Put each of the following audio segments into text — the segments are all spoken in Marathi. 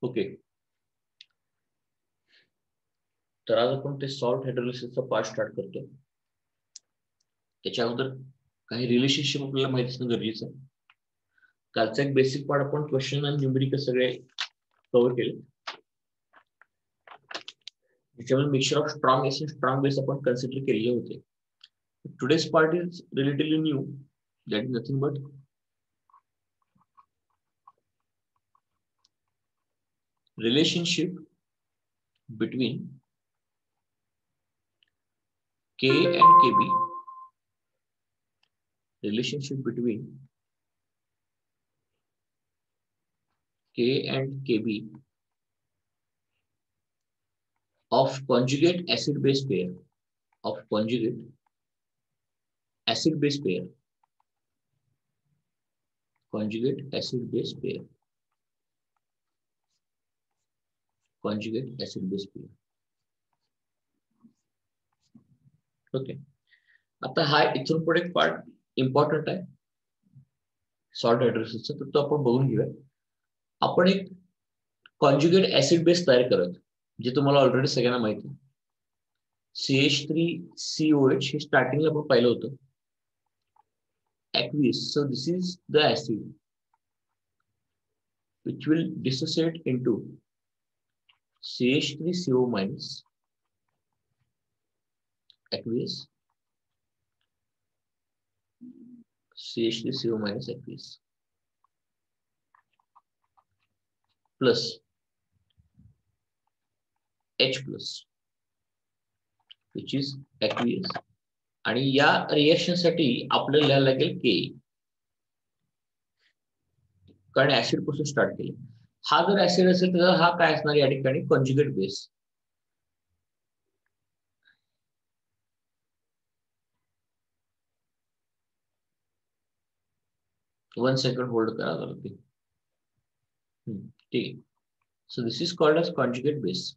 ओके, तर आज आपण ते सॉल्ट हायड्रोलिसिसचा पार्ट स्टार्ट करतो. त्याच्या अगोदर काही रिलेशनशिप आपल्याला माहिती असणं गरजेचं आहे. कालचा एक बेसिक पार्ट आपण क्वेश्चन आणि न्यूमेरिकल सगळे कव्हर केले. त्याच्यामध्ये मिक्सचर ऑफ स्ट्रॉंग एस आणि स्ट्रॉंग बेस आपण कन्सिडर केलेले होते. Today's part is relatively new, that is nothing but relationship between K and KB, relationship between K and KB of conjugate acid base pair, of conjugate acid base pair, conjugate acid base pair, conjugate acid base pair. Okay, आता हा इथून पुढे पार्ट इम्पॉर्टंट आहे सॉल्ट हायड्रोलिसिसचा, तर तो आपण बघून घेऊया. आपण एक कॉन्ज्युगेट ऍसिड बेस तयार करत, जे तुम्हाला ऑलरेडी सगळ्यांना माहिती आहे. CH3COH हे स्टार्टिंगला आपण पाहिलं होतं. Aqueous, so this is the acid which will dissociate into CH3CO minus, aqueous, CH3CO minus aqueous, plus H plus, which is aqueous. आणि या रिएक्शन साठी आपल्याला लिहायला लागेल के, कारण ऍसिड पासून स्टार्ट केलं. हा जर ऍसिड असेल तर हा काय असणार या ठिकाणी conjugate base. One second hold करा जरा ते. ठीक आहे. So this is called as conjugate base.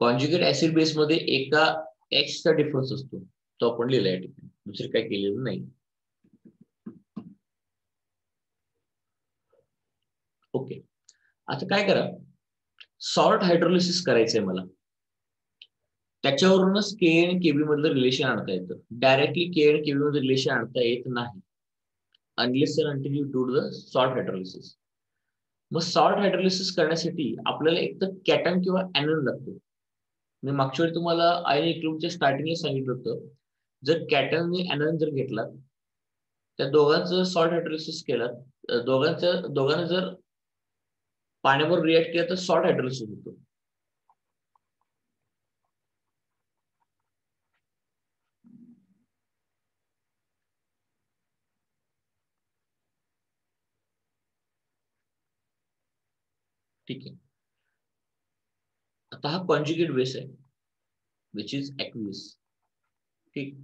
Conjugate acid base मध्ये एका H चा डिफरन्स असतो, तो आपण लिहिला या ठिकाणी, दुसरे काय केलेलं नाही. ओके, आता काय करा, सॉल्ट हायड्रोलिसिस करायचंय मला, त्याच्यावरूनच के आणि केबी मधलं रिलेशन आणता येतं. डायरेक्टली के आणि केबी मधलं रिलेशन आणता येत नाही unless and until you do the salt hydrolysis. मग सॉल्ट हायड्रोलिसिस करण्यासाठी आपल्याला एक तर कॅटन किंवा ऍनोन लागतो. मी मागच्या वेळी तुम्हाला आयन इक्विलिब्रियमच्या स्टार्टिंगला सांगितलं होतं, जर कॅटन आणि ऍनोन जर घेतला, त्या दोघांचं सॉल्ट हायड्रोलिसिस केलं, दोघांना जर पाण्यावर रिएक्ट केलं तर सॉल्ट हायड्रोलिसिस होतो. ठीक आहे. आता हा कॉन्ज्युगेट बेस आहे विच इज ऍक्वियस. ठीक,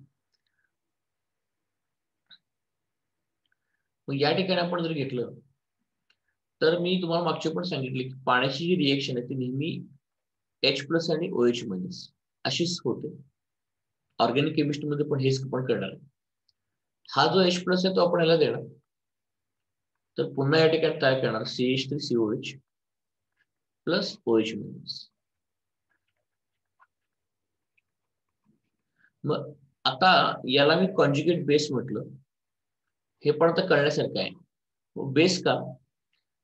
मग या ठिकाणी आपण जर घेतलं तर मी तुम्हाला मागच्या पण सांगितले की पाण्याची जी रिएक्शन आहे ती नेहमी H+ आणि OH- अशीच होते. ऑर्गॅनिक केमिस्ट्रीमध्ये पण हेच पण करणार. हा जो H+ आहे तो आपण याला देणार, तर पुन्हा या ठिकाणी काय करणार CH3COH प्लस OH-. मग आता याला मी कॉन्ज्युगेट बेस म्हटलं, हे पण आता कळण्यासारखं आहे. बेस का?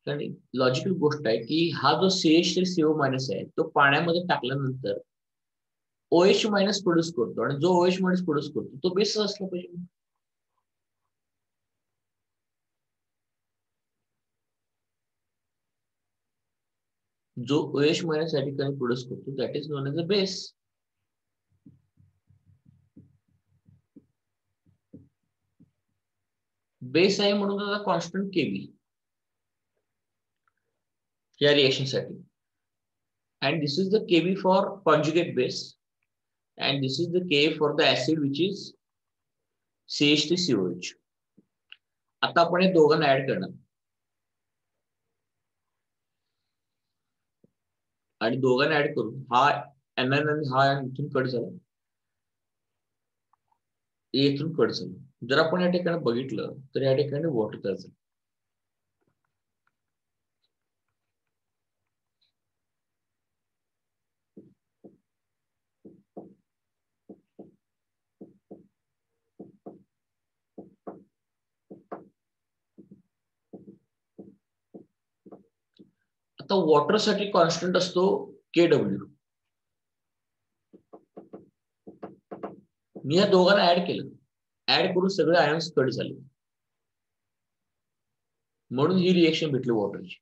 कारण लॉजिकल गोष्ट आहे की हा जो CH3CO- आहे तो पाण्यामध्ये टाकल्यानंतर OH- प्रोड्यूस करतो, आणि जो OH- प्रोड्यूस करतो तो बेस असला पाहिजे. जो OH- या ठिकाणी प्रोड्यूस करतो that is known as a base. Base आहे म्हणून त्याचा कॉन्स्टंट केबी या रिएक्शन साठी. And this is the KB for conjugate base, and this is the K for the acid which is CH3COH. आता आपण हे दोघांना ऍड करणार, आणि दोघांना ऍड करून हा NN आणि हा इथून कट झाला, इथून कट झाला. जर आपण या ठिकाणी बघितलं तर या ठिकाणी वॉटर तयार झालं. आता वॉटर साठी कॉन्स्टंट असतो KW. मी या दोघांना ऍड केलं, ऍड करून सगळे आयन्स कट झाले, म्हणून ही रिएक्शन भेटली वॉटरची.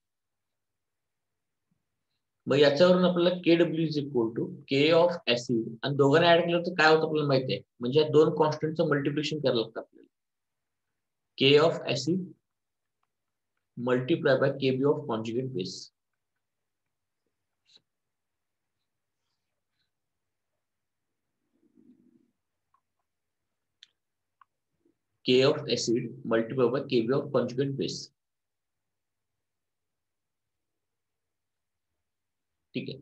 मग याच्यावरून आपल्याला KW is equal to K of acid, आणि दोघांना ऍड केलं तर काय होतं आपल्याला माहिती आहे, म्हणजे या दोन कॉन्स्टंटचं मल्टिप्लिकेशन करायला लागतं आपल्याला. K of acid multiply by KB of conjugate base. K of acid multiply by KB of conjugate base. ठीक आहे.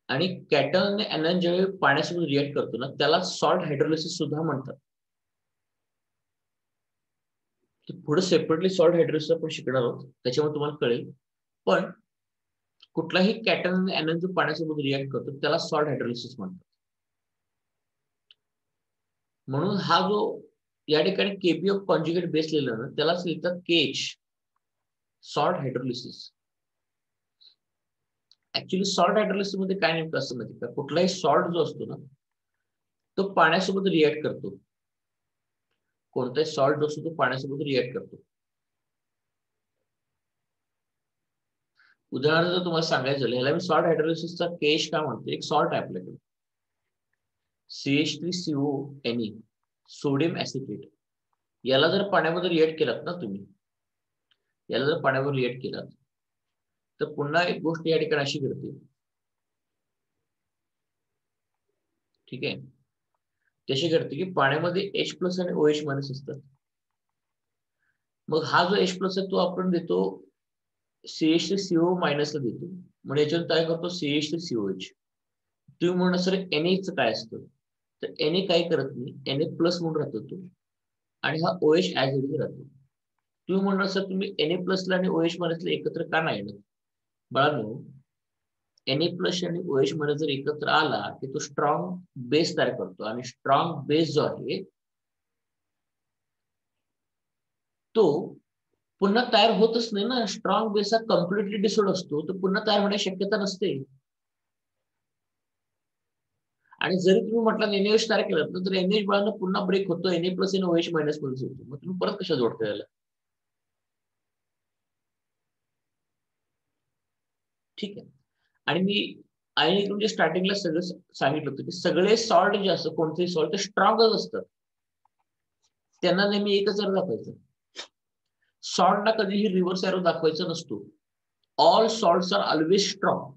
आणि कॅटन आणि एनन जेव्हा पाण्यासोबत रिएक्ट करतो ना त्याला सॉल्ट हायड्रोलिसिस सुद्धा म्हणतात. पुढे सेपरेटली सॉल्ट हायड्रोलिसिस आपण शिकणार आहोत, त्याच्यामुळे तुम्हाला कळेल. पण कुठलाही कॅटन आणि एनन जो पाण्यासोबत रिएक्ट करतो त्याला सॉल्ट हायड्रोलिसिस म्हणतात. म्हणून हा जो या ठिकाणी केबी ऑफ कॉन्ज्युगेट बेस लिहिला ना त्यालाच लिहितात KH, salt hydrolysis. Actually salt hydrolysis मध्ये काय नेमकं असं माहिती का, कुठलाही सॉल्ट जो असतो ना तो पाण्यासोबत रिएक्ट करतो. कोणताही सॉल्ट जो असतो तो पाण्यासोबत रिएक्ट करतो. उदाहरणार्थ जर तुम्हाला सांगायचं झालं, ह्याला मी सॉल्ट हायड्रोलिसिसचा केश का म्हणतो, एक सॉल्ट आहे आपल्याकडे CH3CONe, सोडियम ऍसिटेट. याला जर पाण्यामध्ये रिएक्ट केलात ना तुम्ही, याला जर पाण्यावर रिएक्ट केलात तर पुन्हा एक गोष्ट या ठिकाणी अशी घडते. ठीक आहे, तशी घडते की पाण्यामध्ये H+ आणि OH- असतात. मग हा जो H+ आहे तो आपण देतो CH3CO- ला देतो, म्हणजे याच्यावर काय करतो CH3COH. तुम्ही म्हणा सर Na काय असतं, तर Na काय करत नाही, Na+ म्हणून राहतो तो, आणि हा OH ऍज इट इज राहतो. तुम्ही म्हणणार सर तुम्ही Na+ आणि OH- एकत्र का नाही येणार. बाळांनो, Na+ आणि OH- जर एकत्र आला की तो स्ट्रॉंग बेस तयार करतो, आणि स्ट्रॉंग बेस जो आहे तो पुन्हा तयार होतच नाही ना. स्ट्रॉंग बेस हा कम्प्लिटली डिसोल्ड असतो, तो पुन्हा तयार होण्याची शक्यता नसते. आणि जरी तुम्ही म्हटलं NaOH तयार केलं तर NaOH बाळांना पुन्हा ब्रेक होतो, Na+ आणि OH- मध्ये होतो. मग तुम्ही परत कशा जोडता याला. ठीक आहे. आणि मी तुमच्या स्टार्टिंगला सगळं सांगितलं होतं की सगळे सॉल्ट जे असतं, कोणतेही सॉल्ट ते स्ट्रॉंगच असतं, त्यांना नेहमी एकच अर्थ दाखवायचं. सॉल्टला कधीही रिव्हर्स एरो दाखवायचा नसतो. All salts are always strong.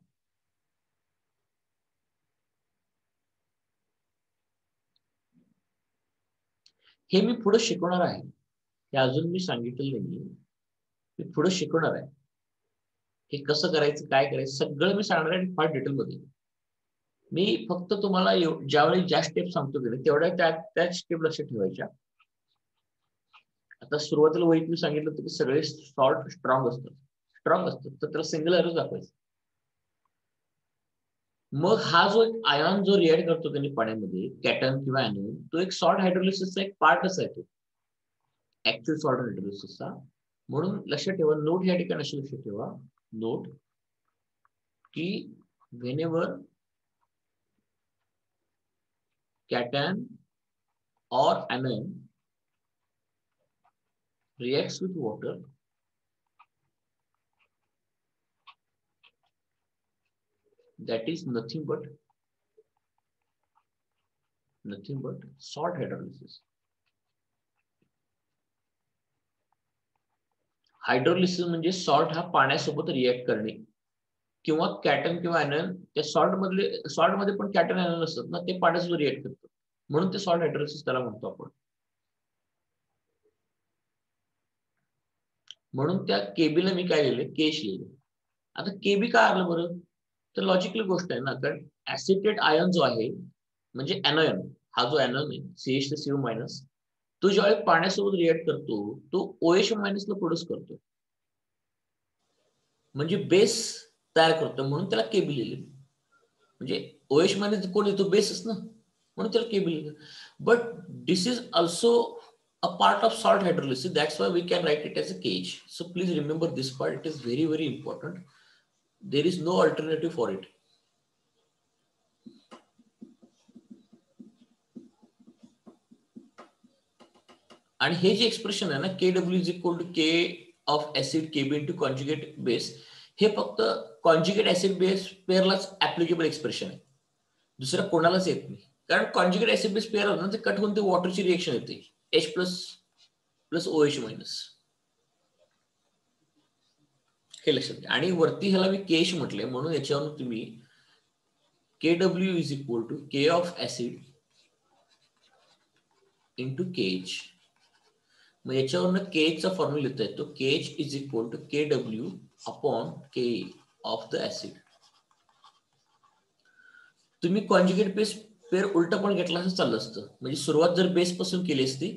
हे मी पुढे शिकवणार आहे, हे अजून मी सांगितलेलं नाही, मी पुढे शिकवणार आहे. हे कसं करायचं, काय करायचं सगळं मी सांगणार आहे फार डिटेलमध्ये. मी फक्त तुम्हाला ज्यावेळी ज्या स्टेप सांगतो की तेवढ्या त्याच स्टेप लक्षात ठेवायच्या. आता सुरुवातीला वहीत मी सांगितलं होतं की सगळे सॉल्ट स्ट्रॉंग असतात, तर त्याला सिंगल एरो दाखवायचं. मग हा जो एक आयॉन जो रिएक्ट करतो त्यांनी पाण्यामध्ये, कॅटन किंवा एनोन, तो एक सॉल्ट हायड्रोलिसिसचा एक पार्टच आहे तो, ऍक्च्युअल सॉल्ट हायड्रोलिसिसचा. म्हणून लक्षात ठेवा, नोट या ठिकाणी अशी लक्षात ठेवा, नोट की whenever cotton or anion reacts with water, that is nothing but salt hydrolysis. Hydrolysis म्हणजे सॉल्ट हा पाण्यासोबत रिएक्ट करणे, किंवा कॅटन किंवा एनॉन, त्या सॉल्ट मध्ये पण कॅटन एनॉन असतात ना, ते पाण्यासोबत रिएक्ट करतात, म्हणून ते सॉल्ट हायड्रोलिसिस त्याला म्हणतो आपण. म्हणून त्या केबीला मी काय लिहिले, केश लिहिले. आता केबी काय आलं बरं, तर लॉजिकल गोष्ट आहे ना, कारण ऍसिटेट आयन जो आहे म्हणजे एनॉन, हा जो एनॉन आहे CH3CO- तो ज्यावेळी पाण्यासोबत रिएक्ट करतो तो OH- ला प्रोड्यूस करतो, म्हणजे बेस तयार करतो, म्हणून त्याला केबी लिहिले. म्हणजे OH- कोण येतो, बेसच ना, म्हणून त्याला केबी लिहिले. But this is also a part of salt hydrolysis, that's why we can write it as a KH. So please remember this part, it is very very important, there is no alternative for it. आणि हे जे एक्सप्रेशन आहे ना, KW is equal to K of acid KB into conjugate base, हे फक्त कॉन्जुगेट ऍसिड बेस पेअरलाच ऍप्लिकेबल एक्सप्रेशन आहे, दुसऱ्या कोणालाच येत नाही. कारण कॉन्जुगेट ऍसिड बेस पेअर होतं ना, ते कट होऊन ते वॉटरची रिएक्शन येते, H प्लस OH-. हे लक्षात घ्या. आणि वरती ह्याला मी केश म्हटले, म्हणून याच्यावरून तुम्ही KW is equal to K of acid into KH, मग याच्यावरनं KH चा फॉर्म्युला लिहिता येतो, KH is equal to KW upon K of the acid. तुम्ही कॉन्जुगेट बेस पेअर उलट पण घेतला असं चाललं असतं, म्हणजे सुरुवात जर बेस पासून केली असती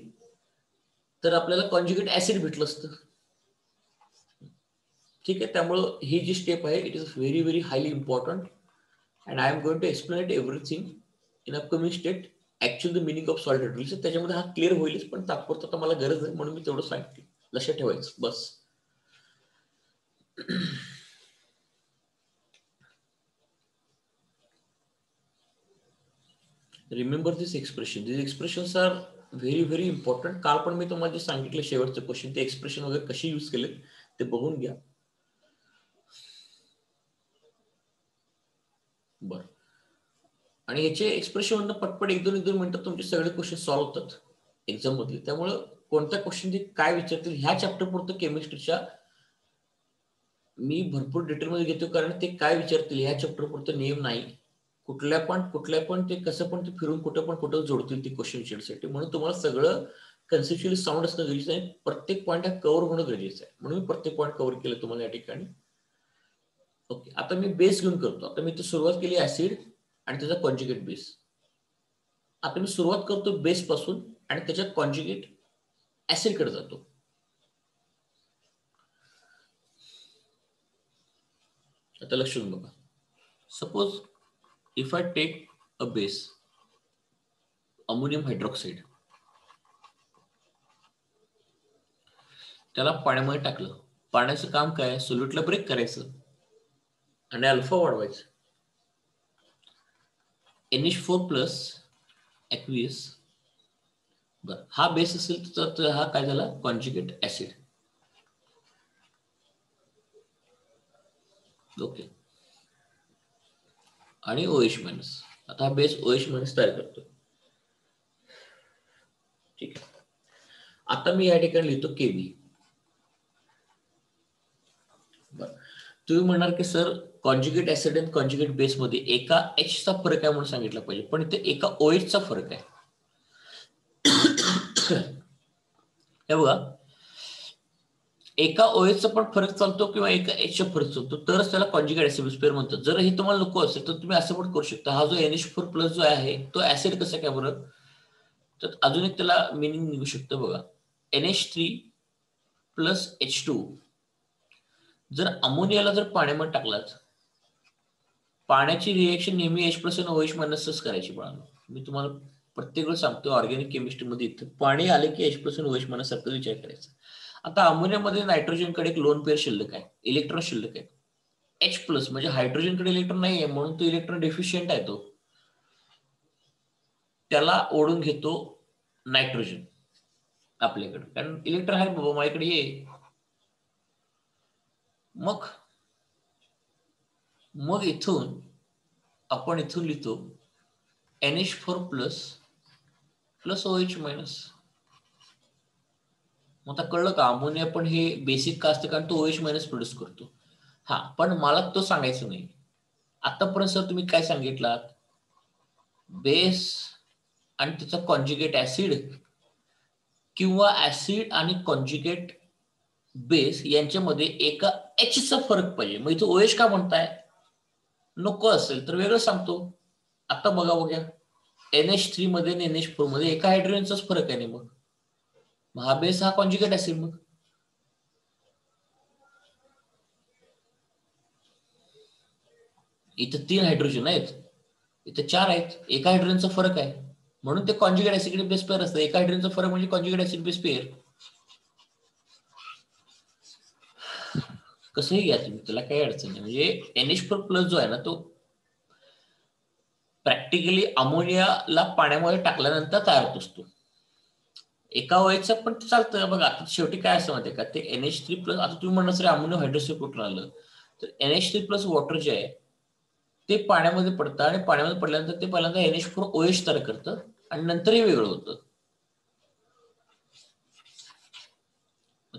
तर आपल्याला कॉन्जुगेट ऍसिड भेटलं असतं. ठीक आहे, त्यामुळं ही जी स्टेप आहे it is very very highly important, and I am going to explain it everything in upcoming state, actually the meaning of salt hydrolysis. त्याच्यामध्ये हा क्लिअर होईलच, पण तात्पुरता तर मला गरज आहे म्हणून मी तेवढं सांगते, लक्षात ठेवायचं बस. Remember this expressions are very very important. काल पण मी तुम्हाला जे सांगितलं शेवटचं क्वेश्चन, ते एक्सप्रेशन वगैरे कशी यूज केले ते बघून घ्या. बर, आणि याचे एक्सप्रेशन मधनं पटपट एक दोन मिनिटात तुमचे सगळे क्वेश्चन सॉल्व्ह होतात एक्झाम मधले. त्यामुळं कोणत्या क्वेश्चन काय विचारतील ह्या चॅप्टर पुरतं केमिस्ट्रीच्या मी भरपूर डिटेलमध्ये घेतो, कारण ते काय विचारतील ह्या चॅप्टर पुरतं नियम नाही. कुठल्या पण ते कसं पण ते फिरून कुठं जोडतील ते क्वेश्चन विचारसाठी. म्हणून तुम्हाला सगळं कन्सेप्च्युअली साऊंड असणं गरजेचं आहे, प्रत्येक पॉईंट हा कव्हर होणं गरजेचं आहे, म्हणून मी प्रत्येक पॉईंट कव्हर केलं तुम्हाला या ठिकाणी. ओके, आता मी बेस घेऊन करतो. आता मी इथे सुरुवात केली ऍसिड आणि त्याचा कॉन्जुगेट बेस. आता मी सुरुवात करतो बेस पासून आणि त्याच्या कॉन्जुगेट ऍसिड कडे जातो. आता लक्ष देऊन बघा, suppose if I take a base ammonium hydroxide, त्याला पाण्यामध्ये टाकलं. पाण्याचं काम काय, सोल्यूटला ब्रेक करायचं आणि अल्फा वाढवायचं. NH4 plus ऍक्वियस. बर, हा बेस असेल तर हा काय झाला, कॉन्जुगेट ऍसिड. ओके, आणि OH-. आता हा बेस OH- तयार करतो. ठीक आहे, आता मी या ठिकाणी लिहितो KB. तुम्ही म्हणणार की सर कॉन्जुगेट ऍसिड आणि कॉन्जुगेट बेस मध्ये एका H चा फरक आहे म्हणून सांगितलं पाहिजे, पण इथे एका OH चा फरक आहे. हे बघा, एका ओएचचा पण फरक चालतो किंवा एका एचचा फरक चालतो, तरच त्याला कॉन्जुगेट ऍसिड पेअर म्हणतात. जर हे तुम्हाला नको असेल तर तुम्ही असं पण करू शकता. हा जो NH4+ जो आहे तो ऍसिड कसा काय बरं, तर अजून एक त्याला मिनिंग निघू शकतं बघा. NH3+H2 जर अमोनियाला जर पाण्यामध्ये टाकलात, पाण्याची रिएक्शन नेहमी H+ आणि OH- करायची. बाळांनो, मी तुम्हाला प्रत्येक वेळ सांगतो, ऑर्गॅनिक केमिस्ट्रीमध्ये इथं पाणी आले की H+ आणि OH- सारखं विचार करायचा. आता अमोनियामध्ये नायट्रोजनकडे एक लोन पेअर शिल्लक आहे, इलेक्ट्रॉन शिल्लक आहे. H+ म्हणजे हायड्रोजनकडे इलेक्ट्रॉन नाही आहे, म्हणून तो इलेक्ट्रॉन डेफिशियंट आहे. तो त्याला ओढून घेतो नायट्रोजन आपल्याकडे, कारण इलेक्ट्रॉन आहे बाबा माझ्याकडे, ये. मग इथून आपण इथून लिहितो NH4+ OH-. मग आता कळलं का, अमोनिया पण हे बेसिक का असतं, कारण तो OH- प्रोड्यूस करतो. हा, पण मला तो सांगायचं नाही. आतापर्यंत सर तुम्ही काय सांगितलात, बेस आणि त्याचा कॉन्जुगेट ऍसिड किंवा ऍसिड आणि कॉन्जुगेट बेस यांच्यामध्ये एका Hचा फरक पाहिजे. मग इथं OH का म्हणताय, नको असेल तर वेगळं सांगतो. आता बघा NH3 मध्ये आणि NH4 मध्ये एका हायड्रोजनचाच फरक आहे. मग हा बेस हा कॉन्जुगेट ऍसिड. मग इथं 3 हायड्रोजन आहेत, इथं 4 आहेत, एका हायड्रोजनचा फरक आहे, म्हणून ते कॉन्जुगेट ऍसिड बेस पेअर असतं. एका हायड्रोजनचा फरक म्हणजे कॉन्जुगेट ऍसिड बेस पेअर. कसंही घ्या तुम्ही, त्याला काही अडचण नाही. म्हणजे NH4+ जो आहे ना, तो प्रॅक्टिकली अमोनियाला पाण्यामध्ये टाकल्यानंतर तयार होत असतो. एका OH पण चालतं बघा. आता शेवटी काय असं माहितीये का, ते NH3+, आता तुम्ही म्हणणार सर अमोनिया हायड्रोक्साईड कुठून आलं, तर NH3+ वॉटर जे आहे ते पाण्यामध्ये पडतं, आणि पाण्यामध्ये पडल्यानंतर ते पहिल्यांदा NH4OH तयार करतं आणि नंतर हे वेगळं होतं.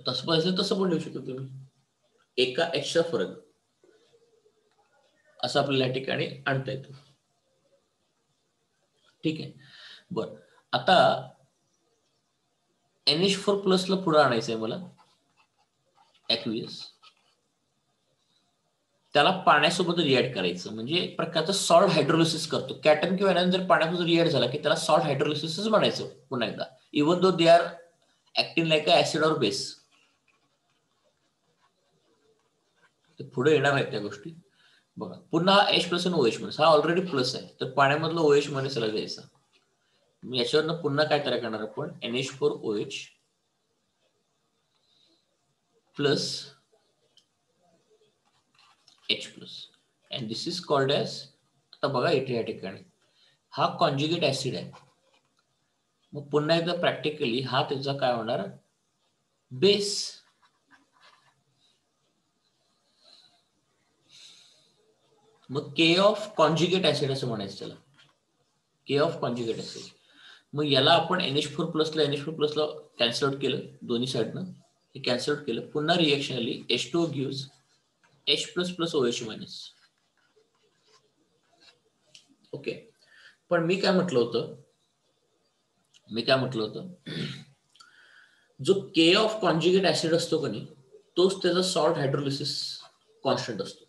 तसं पाहिजे तसं पण लिहू शकतो तुम्ही, एका Hचा फरक असं आपल्याला या ठिकाणी आणता येतो. ठीक आहे, बर. आता NH4+ ला पुढे आणायचंय मला, ऍक्वियस. त्याला पाण्यासोबत रिॲक्ट करायचं, म्हणजे एक प्रकारचं सॉल्ट हायड्रोलिसिस करतो. कॅटन किंवा एनायन जर पाण्यासोबत रिॲक्ट झाला की त्याला सॉल्ट हायड्रोलिसिसच म्हणायचं पुन्हा एकदा, even though they are acting like a acid or base. पुढे येणार आहेत त्या गोष्टी. बघा, पुन्हा H+ आणि OH- हा ऑलरेडी प्लस आहे, तर पाण्यामधलं OH- चला जायचा. याच्यावरनं पुन्हा काय तयार करणार आपण, NH4OH plus H+, and this is called as, आता बघा इथे या ठिकाणी हा कॉन्जुगेट ऍसिड आहे. मग पुन्हा एकदा प्रॅक्टिकली हा त्याचा काय होणार, बेस. मग के ऑफ कॉन्जुगेट ऍसिड असं म्हणायचं त्याला, के ऑफ कॉन्जुगेट ऍसिड. मग याला आपण NH4+ ला NH4+ ला कॅन्सल आउट केलं, दोन्ही साईडनं हे कॅन्सल आउट केलं. पुन्हा रिएक्शन आली, H2O gives H++ OH-. Okay, पण मी काय म्हटलं होतं, जो के ऑफ कॉन्जुगेट ऍसिड असतो का नाही, तोच त्याचा सॉल्ट हायड्रोलिसिस कॉन्स्टंट असतो.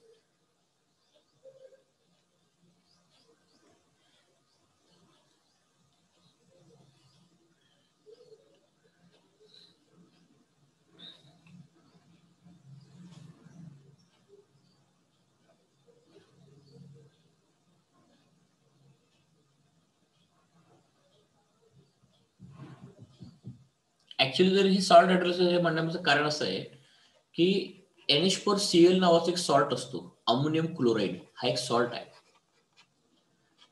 ऍक्च्युअली जर ही सॉल्ट हायड्रोलिसिस म्हणण्याचं कारण असं आहे की NH4Cl नावाचा एक सॉल्ट असतो, अमोनियम क्लोराईड हा एक सॉल्ट आहे.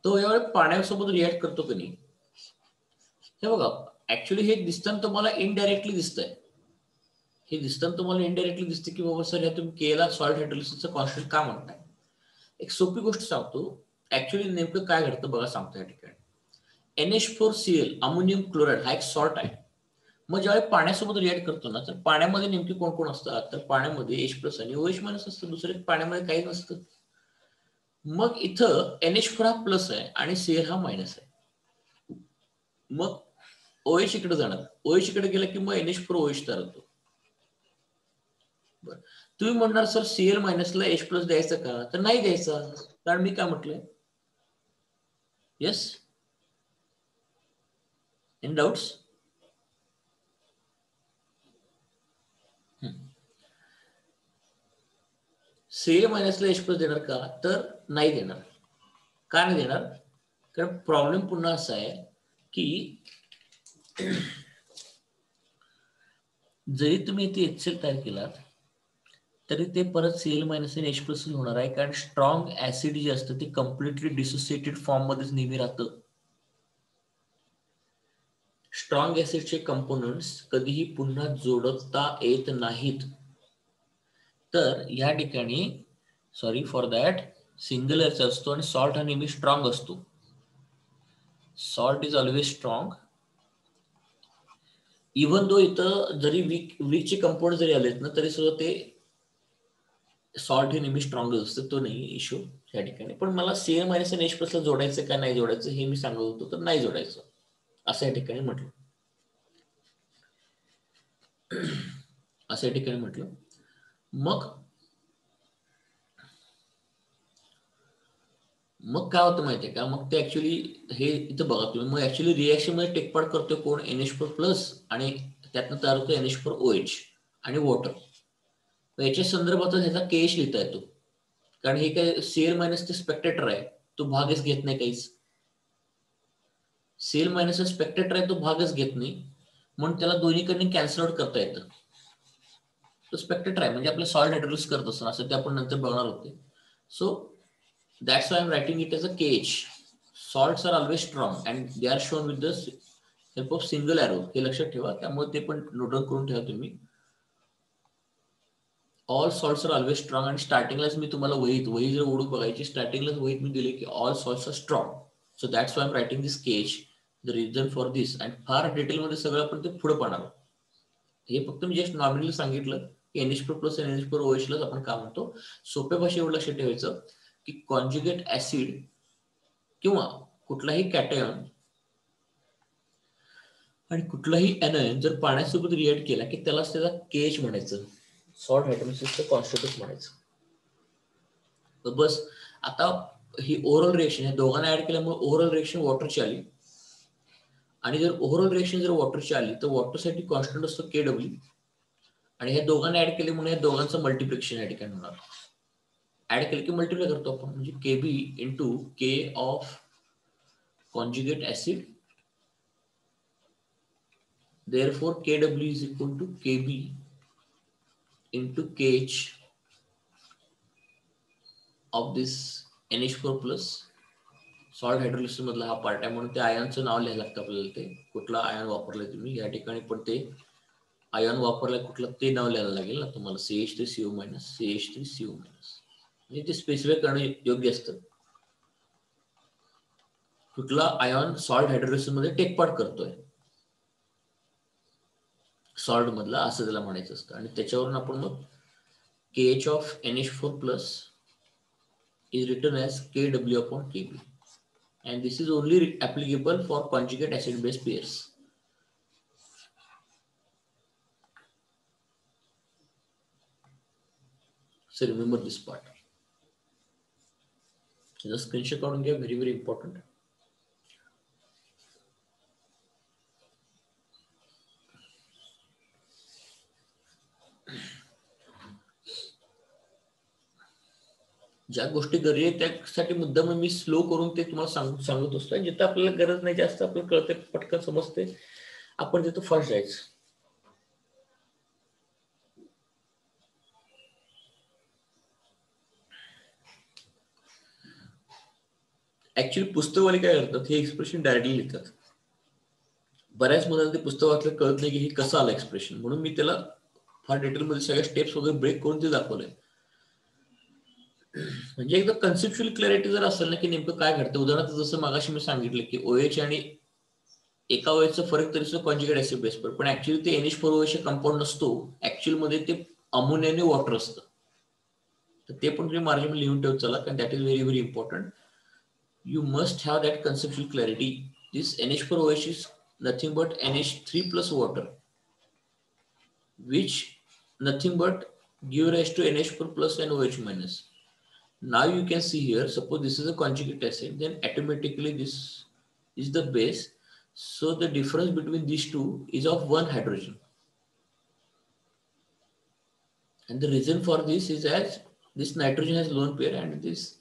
तो यावेळी पाण्यासोबत रिॲक्ट करतो की नाही, हे बघा. ऍक्च्युअली हे दिसताना तुम्हाला इनडायरेक्टली दिसतंय, दिसते की बाबा सर या तुम्ही केला सॉल्ट हायड्रोलिसिसचं कॉन्स्टंट का म्हणताय. एक सोपी गोष्ट सांगतो, ऍक्च्युअली नेमकं काय घडतं बघा, सांगतो या ठिकाणी. NH4Cl अमोनियम क्लोराईड हा एक सॉल्ट आहे. मग ज्यावेळी पाण्यासोबत रिॲक्ट करतो ना, तर पाण्यामध्ये नेमके कोण कोण असतात, तर पाण्यामध्ये H+ आणि OH- असतं, दुसरे पाण्यामध्ये काही नसतं. मग इथं NH4 हा प्लस आहे आणि Cl हा मायनस आहे. मग OH इकडे जाणार, OH इकडे गेला की मग NH4OH तयार होतो. बरं, तुम्ही म्हणणार सर Cl मायनसला H प्लस द्यायचं का? तर नाही द्यायचं, कारण मी काय म्हटलंय. Yes, in doubts? Cl मायनसला H plus देणार का? तर नाही देणार. का नाही देणार? कारण प्रॉब्लेम पुन्हा असा आहे की जरी तुम्ही इथे HCl तयार केलात तरी ते परत Cl मायनस आणि H प्लस होणार आहे, कारण स्ट्रॉंग ऍसिड जे असतं ते कम्प्लिटली डिसोसिएटेड फॉर्म मध्येच नेहमी राहतं. स्ट्रॉंग ऍसिडचे कंपोनंट्स कधीही पुन्हा जोडता येत नाहीत. तर या ठिकाणी सॉरी फॉर दॅट सिंगलरचा असतो आणि सॉल्ट हा नेहमी स्ट्रॉंग असतो. Salt is always strong. Even though इथं जरी वीकचे कंपाऊंड जरी आलेत ना तरी सुद्धा ते सॉल्ट हे नेहमी स्ट्रॉंग असतं, तो नाही इश्यू या ठिकाणी. पण मला Cl मायनस आणि H प्लसला जोडायचं का नाही जोडायचं हे मी सांगत होतो, तर नाही जोडायचं असं या ठिकाणी म्हटलं. असं या ठिकाणी म्हटलं. मग काय होतं माहितीये का, मग ते ऍक्च्युली हे इथं बघा तुम्ही, मग ऍक्च्युली रिएक्शन मध्ये टेक पार्ट करतोय कोण? NH4 प्लस आणि त्यातनं तयार होतो NH4OH आणि वॉटर. याच्या संदर्भात ह्याचा KH लिहिता येतो, कारण हे काय Cl मायनस ते स्पेक्टेटर आहे, तो भागच घेत नाही काहीच. Cl मायनस स्पेक्टेटर आहे, तो भागच घेत नाही, म्हणून त्याला दोन्हीकडे कॅन्सल आउट करता येतं. तो स्पेक्टेटर आहे म्हणजे आपलं सॉल्ट हायड्रोलिसिस करत असतो, असं ते आपण नंतर बघणार होते. So that's why I'm writing it as a KH. Salts are always strong and they are shown with the help of single arrow. हे लक्षात ठेवा, त्यामुळे ते पण नोट डाऊन करून ठेवा तुम्ही. All salts are always strong. आणि स्टार्टिंगलाच मी तुम्हाला वही जर ओळख बघायची, स्टार्टिंगलाच वहीत मी दिले की all salts are strong. So that's why I'm writing this KH, the reason for this. आणि फार डिटेलमध्ये सगळं आपण ते पुढे पाहणार. हे फक्त मी जस्ट नॉर्मली सांगितलं की NH4 प्लस आणि NH4OH लाच आपण काय म्हणतो. सोप्या भाषेत एवढं लक्षात ठेवायचं की कॉन्जुगेट ऍसिड किंवा कुठलाही कॅटायन आणि कुठलाही एनायन जर पाण्यासोबत रिएक्ट केला की त्याला त्याचा KH म्हणायचं, सॉल्ट हायड्रोलिसिसचं कॉन्स्टिट्यूट म्हणायचं. तर बस आता ही ओव्हरऑल रिएक्शन, ह्या दोघांना ऍड केल्यामुळे ओव्हरऑल रिएक्शन वॉटरची आली. आणि जर ओव्हरऑल रिएक्शन जर वॉटरची आली तर वॉटरसाठी कॉन्स्टंट असतो KW, आणि ह्या दोघांना ऍड केले म्हणून या दोघांचं मल्टिप्लिकेशन या ठिकाणी होणार. ऍड केलं की मल्टिप्लाय करतो आपण, म्हणजे KB into K of conjugate acid, therefore KW is equal to KB into KH of this NH4 plus. Salt hydrolysis मधला हा पार्ट आहे, म्हणून ते आयनचं नाव लिहायला लागतं आपल्याला. ते कुठला आयन वापरलाय तुम्ही या ठिकाणी, पण ते आयन वापरलाय कुठलं ते नाव लिहायला लागेल ना तुम्हाला. CH3CO मायनस, CH3CO मायनस, म्हणजे ते स्पेसिफाय करणं योग्य असतं. कुठला आयन सॉल्ट हायड्रोलिसिस मध्ये टेक पार्ट करतोय सॉल्ट मधला, असं त्याला म्हणायचं असतं. आणि त्याच्यावरून आपण मग KH of NH4 plus is written as KW upon KB, and this is only applicable for conjugate acid base pairs. So remember this part. The screenshot काढून घ्या, very very important. ज्या गोष्टी गरजे आहेत त्यासाठी मुद्दाम मी स्लो करून ते तुम्हाला सांगत असतो. जिथं आपल्याला गरज नाही जास्त, आपल्याला कळते, पटकन समजते, आपण तिथं फास्ट जायचं. ऍक्च्युली पुस्तकवाले काय करतात, हे एक्सप्रेशन डायरेक्टली लिहितात. बऱ्याच मुलांना ते पुस्तक वाचलं कळत नाही की हे कसं आलं एक्सप्रेशन, म्हणून मी त्याला फार डिटेलमध्ये सगळ्या स्टेप्स वगैरे ब्रेक करून ते दाखवलंय. म्हणजे एकदा कन्सेप्च्युअल क्लॅरिटी जर असेल ना की नेमकं काय घडतं. उदाहरणार्थ जसं मागाशी मी सांगितलं की OH आणि एका OH चा फरक तरी सुद्धा कॉन्जुगेट ऍसिड बेसवर, पण ऍक्च्युअली ते NH4OH कंपाऊंड नसतो, ऍक्च्युअल मध्ये ते अमोनियाने वॉटर असतं. तर ते पण तुम्ही मार्जिन लिहून ठेवत चला, कारण that is very very important. You must have that conceptual clarity. This NH4OH is nothing but NH3 plus water, which nothing but give rise to NH4 plus and OH minus. Now you can see here, suppose this is a conjugate acid, then automatically this is the base. So the difference between these two is of one hydrogen. And the reason for this is as this nitrogen has lone pair and this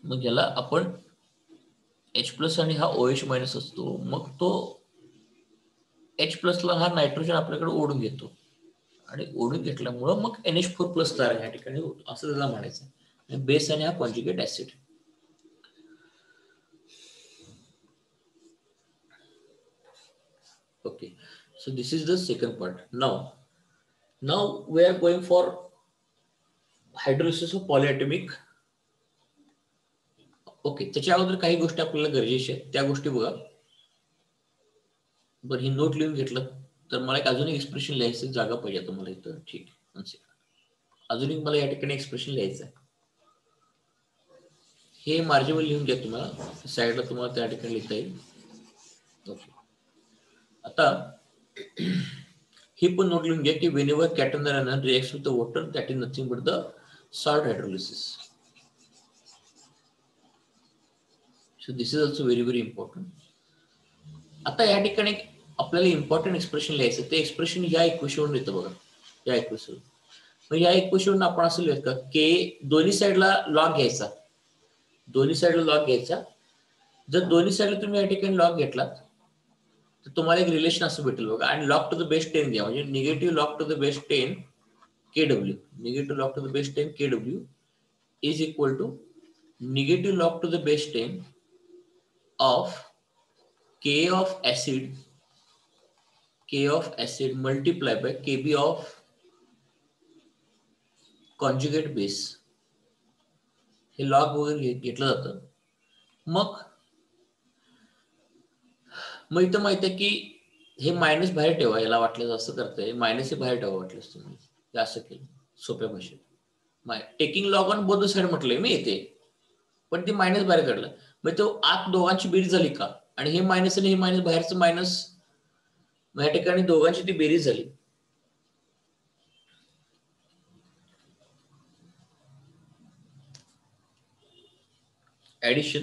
मग याला आपण H प्लस आणि हा OH मायनस असतो. मग तो H प्लसला हा नायट्रोजन आपल्याकडे ओढून घेतो आणि ओढून घेतल्यामुळं मग NH4 प्लस तयार या ठिकाणी होतो असं त्याला म्हणायचं. बेस आणि हा conjugate acid. Okay, so this is the second part. Now we are going for hydrolysis of polyatomic. Okay, त्याच्या अगोदर काही गोष्टी आपल्याला गरजेच्या आहेत, त्या गोष्टी बघा. बरं, ही नोट लिहून घेतलं तर मला एक अजून एक एक्सप्रेशन लिहायचं जागा पाहिजे तुम्हाला इथं. ठीक आहे, अजून एक मला या ठिकाणी एक्सप्रेशन लिहायचं आहे. हे मार्जिनवर लिहून घ्या, तुम्हाला साईडला तुम्हाला त्या ठिकाणी लिहिता येईल. ओके, आता ही पण नोट लिहून घ्या की whenever cation or anion reacts with the water, that is nothing but the salt hydrolysis. So this is also very very important. आता या ठिकाणी आपल्याला इम्पॉर्टंट एक्सप्रेशन लिहायचं, ते एक्सप्रेशन या इक्वेशनवरून येतं बघा, या इक्वेशन. मग या इक्वेशनवरून आपण असं लिहित का के दोन्ही साईडला लॉग घ्यायचा, दोन्ही साईडला लॉग घ्यायचा. जर दोन्ही साईडला तुम्ही या ठिकाणी लॉग घेतलात तर तुम्हाला एक रिलेशन असं भेटेल बघा. आणि लॉग टू द बेस 10 घ्या, म्हणजे negative log to the base 10 KW, negative log to the base 10 KW is equal to negative log to the base 10 of K of acid multiplied by Kb of conjugate base. हे लॉग वगैरे घेतलं जातं. मग इथं माहिती आहे की हे मायनस बाहेर ठेवा, याला वाटलं असं करतंय, मायनस हे बाहेर ठेवा वाटलंच तुम्ही, हे असं केलं सोप्या भाषेत. Taking log on both side म्हटलंय मी इथे, पण ती मायनस बाहेर काढलं. मग तो आत दोघांची बेरीज झाली का, आणि हे मायनस आणि हे मायनस बाहेरचं मायनस, या ठिकाणी दोघांची ती बेरीज झाली. ऍडिशन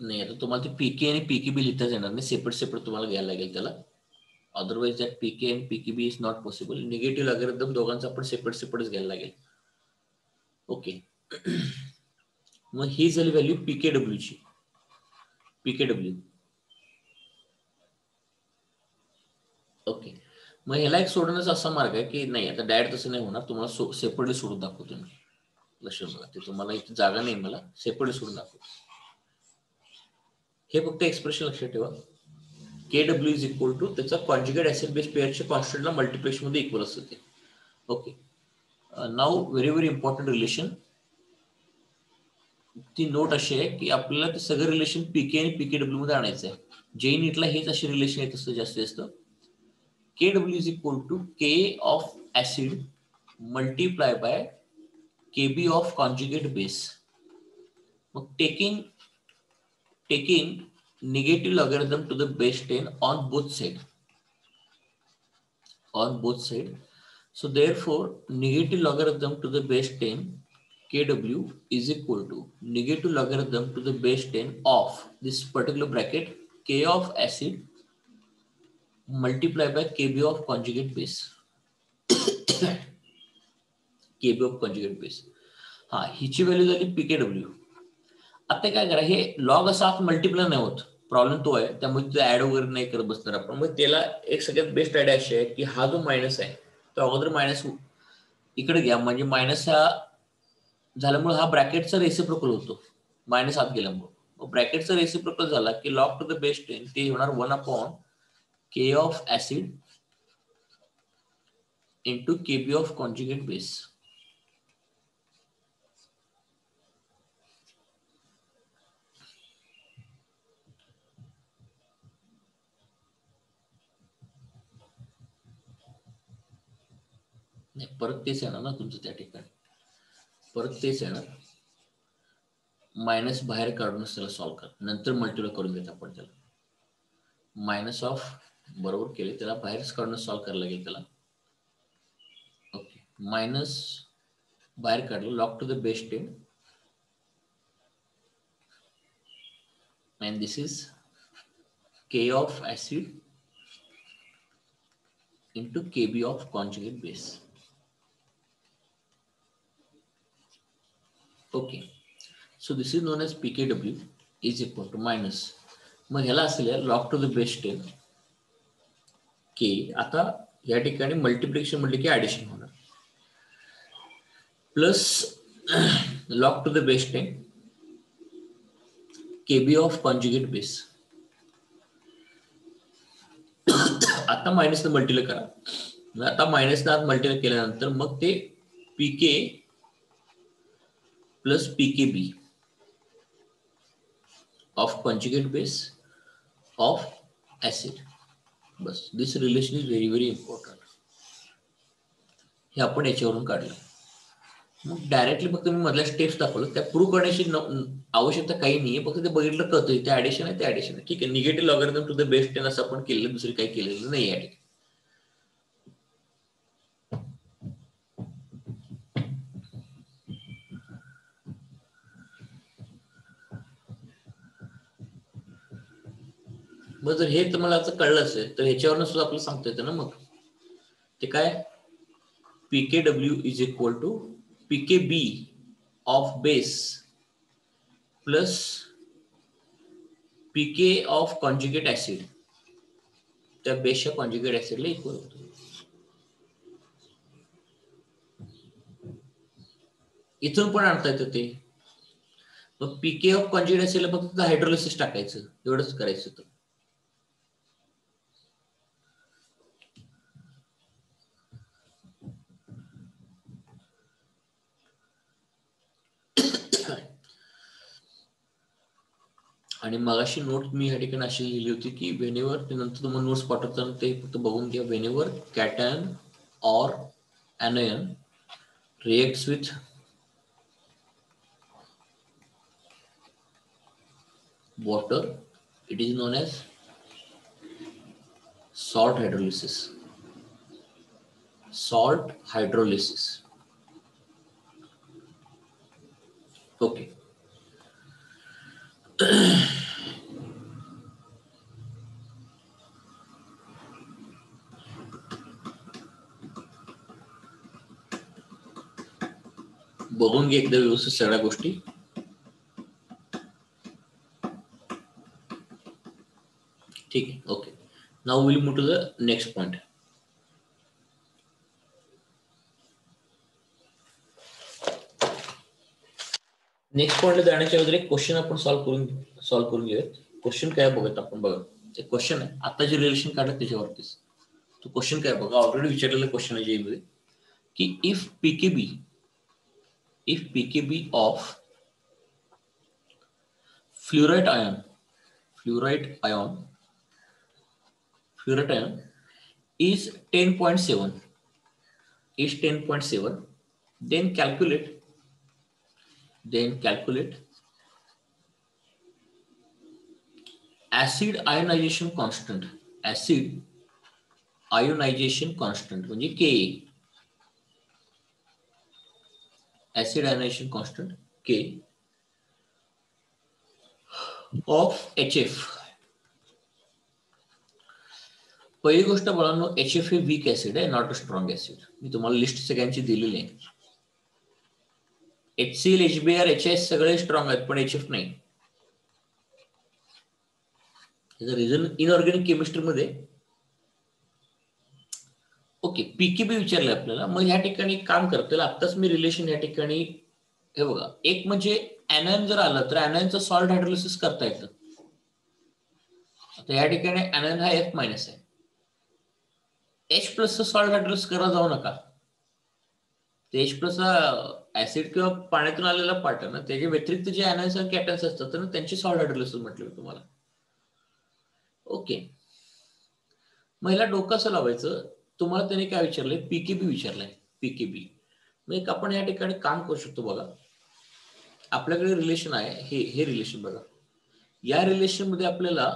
नाही, आता तुम्हाला ते पीके आणि पीकेबी लिहिताच येणार नाही, सेपरेट तुम्हाला घ्यायला लागेल त्याला. अदरवाइज दॅट पीके आणि pKb is not possible. Negative logarithm दोघांचा आपण सेपरेटच घ्यायला लागेल. ओके, मग ही झाली व्हॅल्यू पीकेडब्ल्यू ची. पीकेडब्ल्यू ओके, मग ह्याला एक सोडण्याचा असा मार्ग आहे की नाही, आता डायरेक्ट तसं नाही होणार, तुम्हाला सेपरेटली सोडून दाखवतो मी. लक्षात बघा, ते तुम्हाला इथे जागा नाही, मला सेपरेटली सोडून दाखवतो. हे फक्त एक्सप्रेशन लक्षात ठेवा. KW इज इक्वल टू त्याचा कॉन्जुगेट ऍसिड बेस पेअरच्या कॉन्स्टंटला मल्टिप्लिकेशन मध्ये इक्वल असतं ते. Okay, now very very important relation. ती नोट अशी आहे की आपल्याला ते सगळं रिलेशन पीके आणि पीकेडब्ल्यू मध्ये आणायचं आहे. जे नीटला हेच असे रिलेशन येत असतं जास्तीत जास्त. KW is equal to K of acid multiply by KB of conjugate base. Taking negative logarithm to the base 10 on both side. So therefore negative logarithm to the base 10 KW is equal to negative logarithm to the base 10 of this particular bracket K of acid multiply by KB of conjugate base. KB of conjugate base. हा, हिची व्हॅल्यू झाली पीकेडब्ल्यू. आता काय करा, हे लॉग असा मल्टिप्लाय नाही होत, प्रॉब्लेम तो आहे, त्यामुळे ते ऍड वगैरे नाही करत बसणार आपण. मग त्याला एक सगळ्यात बेस्ट आयडिया अशी आहे की हा जो मायनस आहे तो अगोदर मायनस इकडे घ्या, म्हणजे मायनस हा झाल्यामुळे हा ब्रॅकेटचा रेसिप्रोकल होतो मायनस आत गेल्यामुळे. ब्रॅकेटचा रेसिप्रोकल झाला की लॉग टू द बेस 10 ते होणार 1 K of acid into KB of conjugate base. नाही, परत तेच येणार ना तुमचं त्या ठिकाणी, परत तेच येणार. मायनस बाहेर काढूनच त्याला सॉल्व्ह कर, नंतर मल्टिप्लाय करून घेत आपण त्याला. मायनस ऑफ बरोबर केले, त्याला बाहेरच काढून सॉल्व्ह करायला लागेल त्याला. ओके, मायनस बाहेर काढलं, log to the base 10 and this is K of acid into Kb of conjugate base. Okay, so this is known as pKw is equal to minus, मग ह्याला असेल log to the base 10 K. आता या ठिकाणी मल्टिप्लिकेशन म्हटलं की ऍडिशन होणार, plus log to the base 10 Kb of conjugate base. आता मायनस मल्टिप्लाय करा, आता मायनस मल्टिप्लाय केल्यानंतर मग ते pK plus pKb of conjugate base of acid. बस, this relation is very very important. हे आपण याच्यावरून काढलं. मग डायरेक्टली फक्त मी मधल्या स्टेप्स दाखवलं, त्या प्रूव्ह करण्याची आवश्यकता काही नाहीये, फक्त ते बघितलं कळतं ते ऍडिशन आहे, ते ऍडिशन आहे. ठीक आहे, negative logarithm to the base 10 असं आपण केलेलं, दुसरी काही केलेलं नाही या ठिकाणी. मग जर हे तुम्हाला आता कळलं असेल तर ह्याच्यावरून सुद्धा आपल्याला सांगता येतं ना, मग ते काय, पीकेडब्ल्यू is equal to pKb of base plus pK of conjugate acid, त्या बेसच्या कॉन्जुगेट ऍसिडला इक्वल होतो. इथून पण आणता येतं ते. मग पीके ऑफ कॉन्जुगेट ऍसिडला फक्त हायड्रोलिसिस टाकायचं, एवढंच करायचं होतं. आणि मगाशी नोट मी या ठिकाणी अशी लिहिली होती की व्हेनेवर, ते नंतर तुम्हाला नोट्स पाठवताना ते फक्त बघून घ्या. Whenever cation or anion reacts with water, it is known as salt hydrolysis. Salt hydrolysis. Okay. बघून घे एकदा व्यवस्थित सगळ्या गोष्टी. ठीक आहे, okay. Now will move to the next point. Next पॉइंटला जाण्याच्या अगोदर एक क्वेश्चन आपण सॉल्व्ह करून घेऊयात. क्वेश्चन काय बघत आपण, बघा ते क्वेश्चन आहे, आता जे रिलेशन काढलं त्याच्यावरतीच. तो क्वेश्चन काय बघा, ऑलरेडी विचारलेला क्वेश्चन आहे जे की if pKb of fluorite ion is 10.7, then calculate acid ionization constant म्हणजे Ka, acid ionization constant K of HF. पहिली गोष्ट मुलांनो, HF हे वीक ऍसिड आहे, नॉट अ स्ट्रॉंग ऍसिड. मी तुम्हाला लिस्ट सगळ्यांची दिलेली आहे. HCl, HBr, HS सगळे स्ट्रॉंग आहेत, पण HF नाही. त्याचं रिझन इनऑर्गॅनिक केमिस्ट्री मध्ये. ओके, पीकेबी विचारले आपल्याला. मग ह्या ठिकाणी काम करतील, आत्ताच मी रिलेशन या ठिकाणी हे बघा, एक म्हणजे anion जर आलं तर anion सॉल्ट हायड्रोलिसिस करता येतं. आता या ठिकाणी anion हा F- आहे, H+ सॉल्ट हायड्रोलिसिस करा जाऊ नका. ते H+ ऍसिड किंवा पाण्यातून आलेला पार्ट आहे ना, त्याच्या व्यतिरिक्त जे anions आणि कॅटन्स असतात ना, त्यांची सॉल्ट हायड्रोलिसिस म्हटलं तुम्हाला. ओके, महिला डोकं असं लावायचं, तुम्हाला त्याने काय विचारलंय, पीकेबी विचारलंय. पीकेबी. मग आपण या ठिकाणी काम करू शकतो. बघा आपल्याकडे रिलेशन आहे, हे रिलेशन बघा. या रिलेशन मध्ये आपल्याला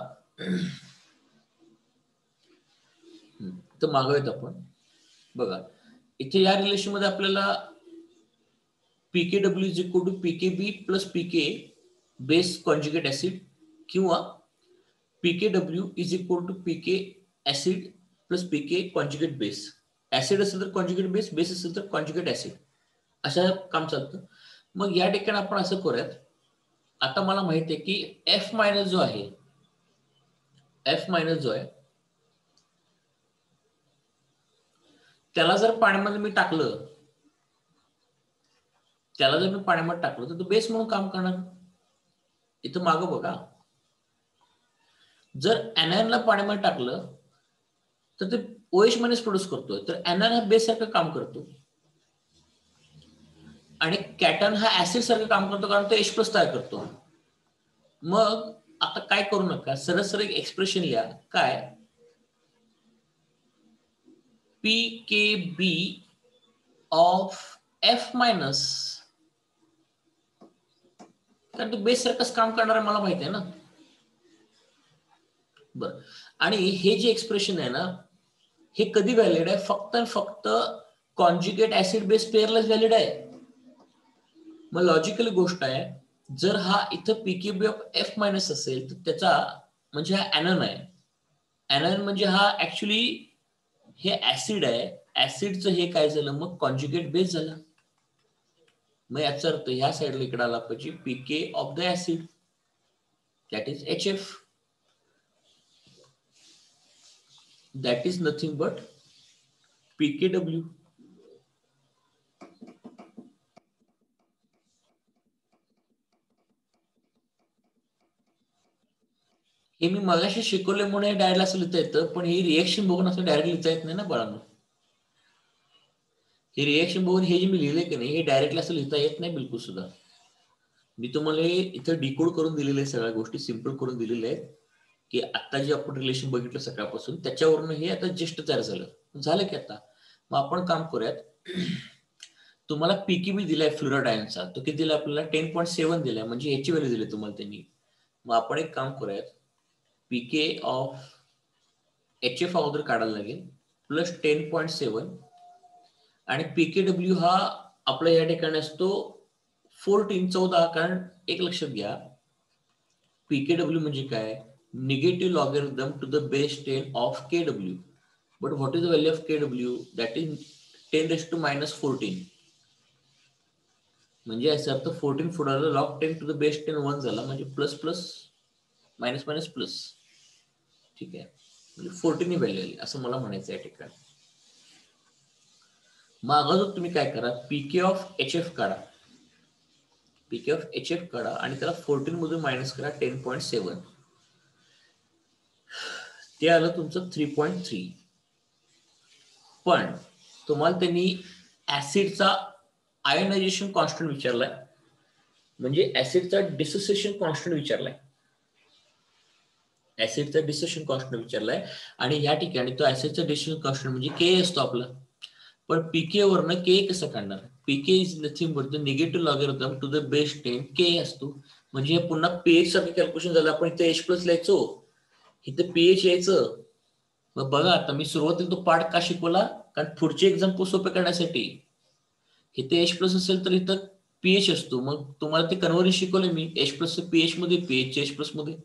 तर मागवूयात आपण. बघा इथे या रिलेशन मध्ये आपल्याला पीकेडब्ल्यू is equal to pKb plus pK base conjugate acid किंवा पीकेडब्ल्यू is equal to pK acid plus pK conjugate base. Acid असेल तर कॉन्जुगेट बेस, बेस असेल तर कॉन्जुगेट ऍसिड, असं काम चालतं. मग या ठिकाणी आपण असं करूयात. आता मला माहिती आहे की एफ मायनस जो आहे, एफ मायनस जो आहे त्याला जर पाण्यामध्ये मी टाकलं, त्याला जर मी पाण्यामध्ये टाकलं तर तो बेस म्हणून काम करणार. इथं मागं बघा, जर एनआयन ला पाण्यामध्ये टाकलं तर ते ओएच मायनस प्रोड्यूस करतोय, तर एनआयन हा बेस सारखं काम करतो आणि कॅटन हा ऍसिड सारखं काम करतो, कारण तो एच प्लस तयार करतो. मग आता काय करू नका, सरळ सरळ एक एक्सप्रेशन लिहा. काय पीकेबी ऑफ एफ मायनस, कारण तो बेस सारखंच काम करणार आहे मला माहिती आहे ना. बर, आणि हे जे एक्सप्रेशन आहे ना, हे कधी व्हॅलिड आहे? फक्त फक्त कॉन्जुगेट ऍसिड बेस पेअरलाच व्हॅलिड आहे. मग लॉजिकल गोष्ट आहे, जर हा इथं पीकेबी ऑफ एफ मायनस असेल तर त्याचा म्हणजे हा एनन आहे. एनन म्हणजे हा ऍक्च्युली हे ऍसिड आहे, ऍसिडचं हे काय झालं मग कॉन्जुगेट बेस झाला. मग याचा अर्थ ह्या साईडला इकडे आला पाहिजे pK of the acid, that is H F, that is nothing but पीकेडब्ल्यू. हे मी मगाशी शिकवले म्हणून डायरेक्ट असं लिहिता येतं, पण ही रिएक्शन बघून असं डायरेक्ट लिहिता येत नाही ना बाळांनो. हे रिएक्शन बघून हे जे मी लिहिले की नाही, हे डायरेक्टली असं लिहिता येत नाही बिलकुल सुद्धा. मी तुम्हाला इथं डिकोड करून दिलेल्या सगळ्या गोष्टी सिंपल करून दिलेल्या आहेत की आता जे आपण रिलेशन बघितलं सकाळपासून त्याच्यावरून हे आता जस्ट तयार झालं की आता. मग आपण काम करूयात. तुम्हाला पीकेबी दिलाय फ्लोराडायनचा, तो किती दिला आपल्याला? 10.7 दिलाय, म्हणजे याची व्हॅल्यू दिली तुम्हाला त्यांनी. मग आपण एक काम करूयात, पीके ऑफ एच एफ अगोदर काढायला लागेल प्लस 10.7 आणि पीकेडब्ल्यू हा आपला या ठिकाणी असतो 14, कारण एक लक्षात घ्या पीकेडब्ल्यू म्हणजे काय? Negative logarithm to the base 10 of KW. But what is the value of KW? That is 10⁻⁴. म्हणजे याचा अर्थ 14 पुढे लॉग 10 टू द बेस 10 1 झाला, म्हणजे plus plus minus minus plus. ठीक आहे, म्हणजे 14 ही व्हॅल्यू आली असं मला म्हणायचं या ठिकाणी. मग अगोदर तुम्ही काय करा, पीके ऑफ एच एफ काढा, पीके ऑफ एच एफ काढा आणि त्याला 14 मधून मायनस करा 10.7, ते आलं तुमचं 3.3. पण तुम्हाला त्यांनी ऍसिडचा आयोनायझेशन कॉन्स्टंट विचारलाय, म्हणजे ऍसिडचा डिसोसिएशन कॉन्स्टंट विचारलाय, ऍसिडचा डिसोसिएशन कॉन्स्टंट विचारलाय. आणि या ठिकाणी तो ऍसिडचा डिसोसिएशन कॉन्स्टंट म्हणजे के असतो आपला. पण पीके वरनं के कसं काढणार? PK is nothing but the negative logarithm to the base 10 K असतो. म्हणजे पुन्हा पीएच सारखं कॅल्क्युलेशन झालं. आपण इथे एच प्लस लिहायचो, इथे पीएच यायचं. मग बघा आता मी सुरुवातीला तो पार्ट का शिकवला? कारण पुढचे एक्झाम्पल सोपे करण्यासाठी. इथे एच प्लस असेल तर इथं पीएच असतो. मग तुम्हाला ते कन्व्हर्जन शिकवलं मी, एच प्लस पीएच मध्ये, पीएच एच प्लस मध्ये.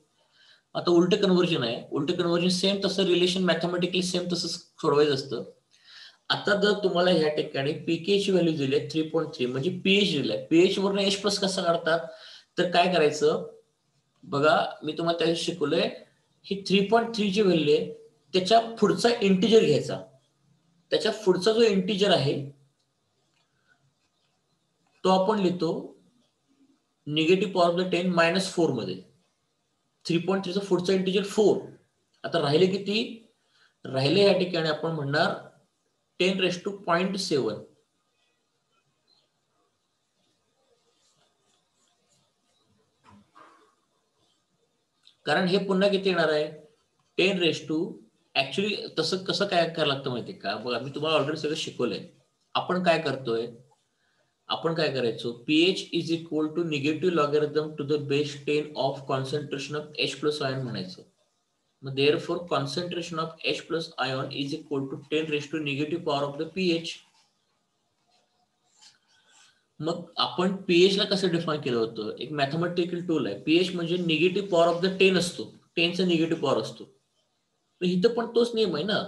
आता उलट कन्व्हर्जन आहे, उलट कन्व्हर्जन सेम तसं रिलेशन मॅथमॅटिकली सेम तसं सोडवायचं असतं. आता जर तुम्हाला ह्या ठिकाणी पीके ची व्हॅल्यू दिली आहे 3.3, म्हणजे पीएच दिलाय, पीएच वरून एच प्लस कसं काढतात? तर काय करायचं बघा, मी तुम्हाला त्या शिकवलंय, ही 3.3 ची व्हॅल्यू आहे, त्याच्या पुढचा इंटिजर घ्यायचा, त्याच्या पुढचा जो इंटिजर आहे तो आपण लिहितो निगेटिव्ह पॉवर ऑफ द 10 -4 मध्ये. 3.3 चा पुढचा इंटिजर 4. आता राहिले किती? राहिले या ठिकाणी आपण म्हणणार 10⁻⁷. कारण हे पुन्हा किती येणार आहे? 10 ऍक्च्युली तसं कसं काय करायला लागतं माहितीये का? बघा मी तुम्हाला ऑलरेडी सगळं शिकवलंय. आपण काय करतोय, आपण काय करायचो, pH is equal to negative logarithm to the base 10 of concentration of H plus ion म्हणायचं. मग therefore concentration of H plus ion is equal to 10 raise to negative power of the pH. मग आपण pH ला कसं डिफाईन केलं होतं, एक मॅथमेटिकल टूल आहे. pH म्हणजे निगेटिव्ह पॉवर ऑफ द 10 असतो, 10 चा निगेटिव्ह पॉवर असतो. तर इथं पण तोच नियम आहे ना,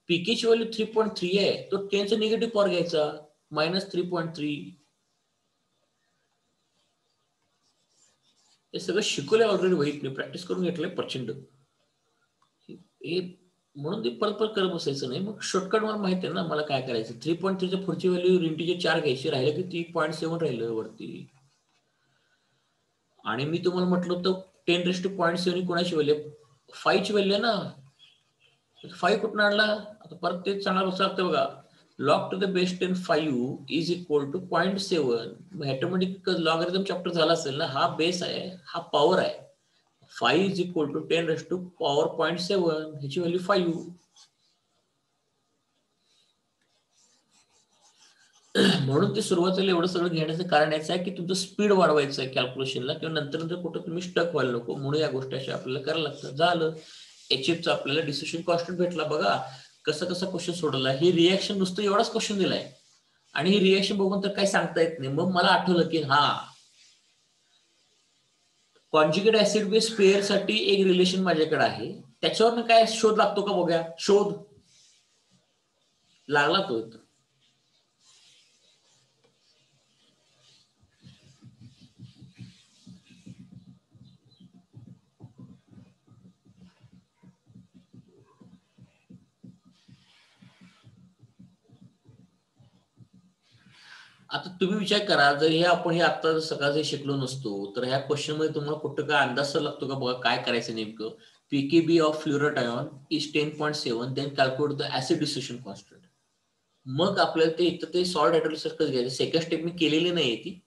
pK ची व्हॅल्यू 3.3 आहे, तो 10 चा निगेटिव्ह पॉवर घ्यायचा, -3.3. हे सगळं शिकवलंय ऑलरेडी वहीत, प्रॅक्टिस करून घेतलंय प्रचंड. हे म्हणून ते परत परत करत बसायचं नाही. मग शॉर्टकट मला माहिती आहे ना मला काय करायचं. 3.3 च्या पुढची व्हॅल्यू इंटिजर 4 घ्यायची, राहिलं की 3.7 राहिलं वरती. आणि मी तुम्हाला म्हटलं होतं 10⁻⁷ कोणाची व्हॅल्यू, 5 ची व्हॅल्यू आहे ना. 5 कुठून आणला, आता परत तेच सांगणार असं बघा, log to the base 10 5 is equal to 0.7. Automatic logarithm chapter झाला असेल ना, हा बेस आहे, हा पॉवर आहे. 5 is equal to 10 raise to power 0.7, ह्याची व्हॅल्यू 5. म्हणून ते सुरुवातीला एवढं सगळं घेण्याचं कारण याचं आहे की तुमचं स्पीड वाढवायचं आहे कॅल्क्युलेशनला, किंवा नंतर नंतर कुठं तुम्ही स्टक व्हायला नको, म्हणून या गोष्टी अशा आपल्याला करायला लागतात. झालं, HFचा आपल्याला डिसिशन कॉन्स्टंट भेटला. बघा कसं कसं क्वेश्चन सोडवला. ही रिएक्शन नुसतं एवढाच क्वेश्चन दिलाय, आणि ही रिएक्शन बघून तर काही सांगता येत नाही. मग मला आठवलं की हा कॉन्जुगेट ऍसिड बेस पेअर साठी एक रिलेशन माझ्याकडे आहे, त्याच्यावर काय शोध लागतो का बघूया. शोध लागला तो इथं. आता तुम्ही विचार करा, जर हे आपण हे आता सकाळचे शिकलो नसतो तर ह्या क्वेश्चन मध्ये तुम्हाला कुठं काय अंदाज लागतो का बघा काय करायचं नेमकं. PKb of fluoride ion is 10.7, then calculate the acid dissociation constant. मग आपल्याला ते इथं ते सॉल्ट हायड्रोलिसिस कसं घ्यायचं, सेकंड स्टेप मी केलेली नाहीये ती.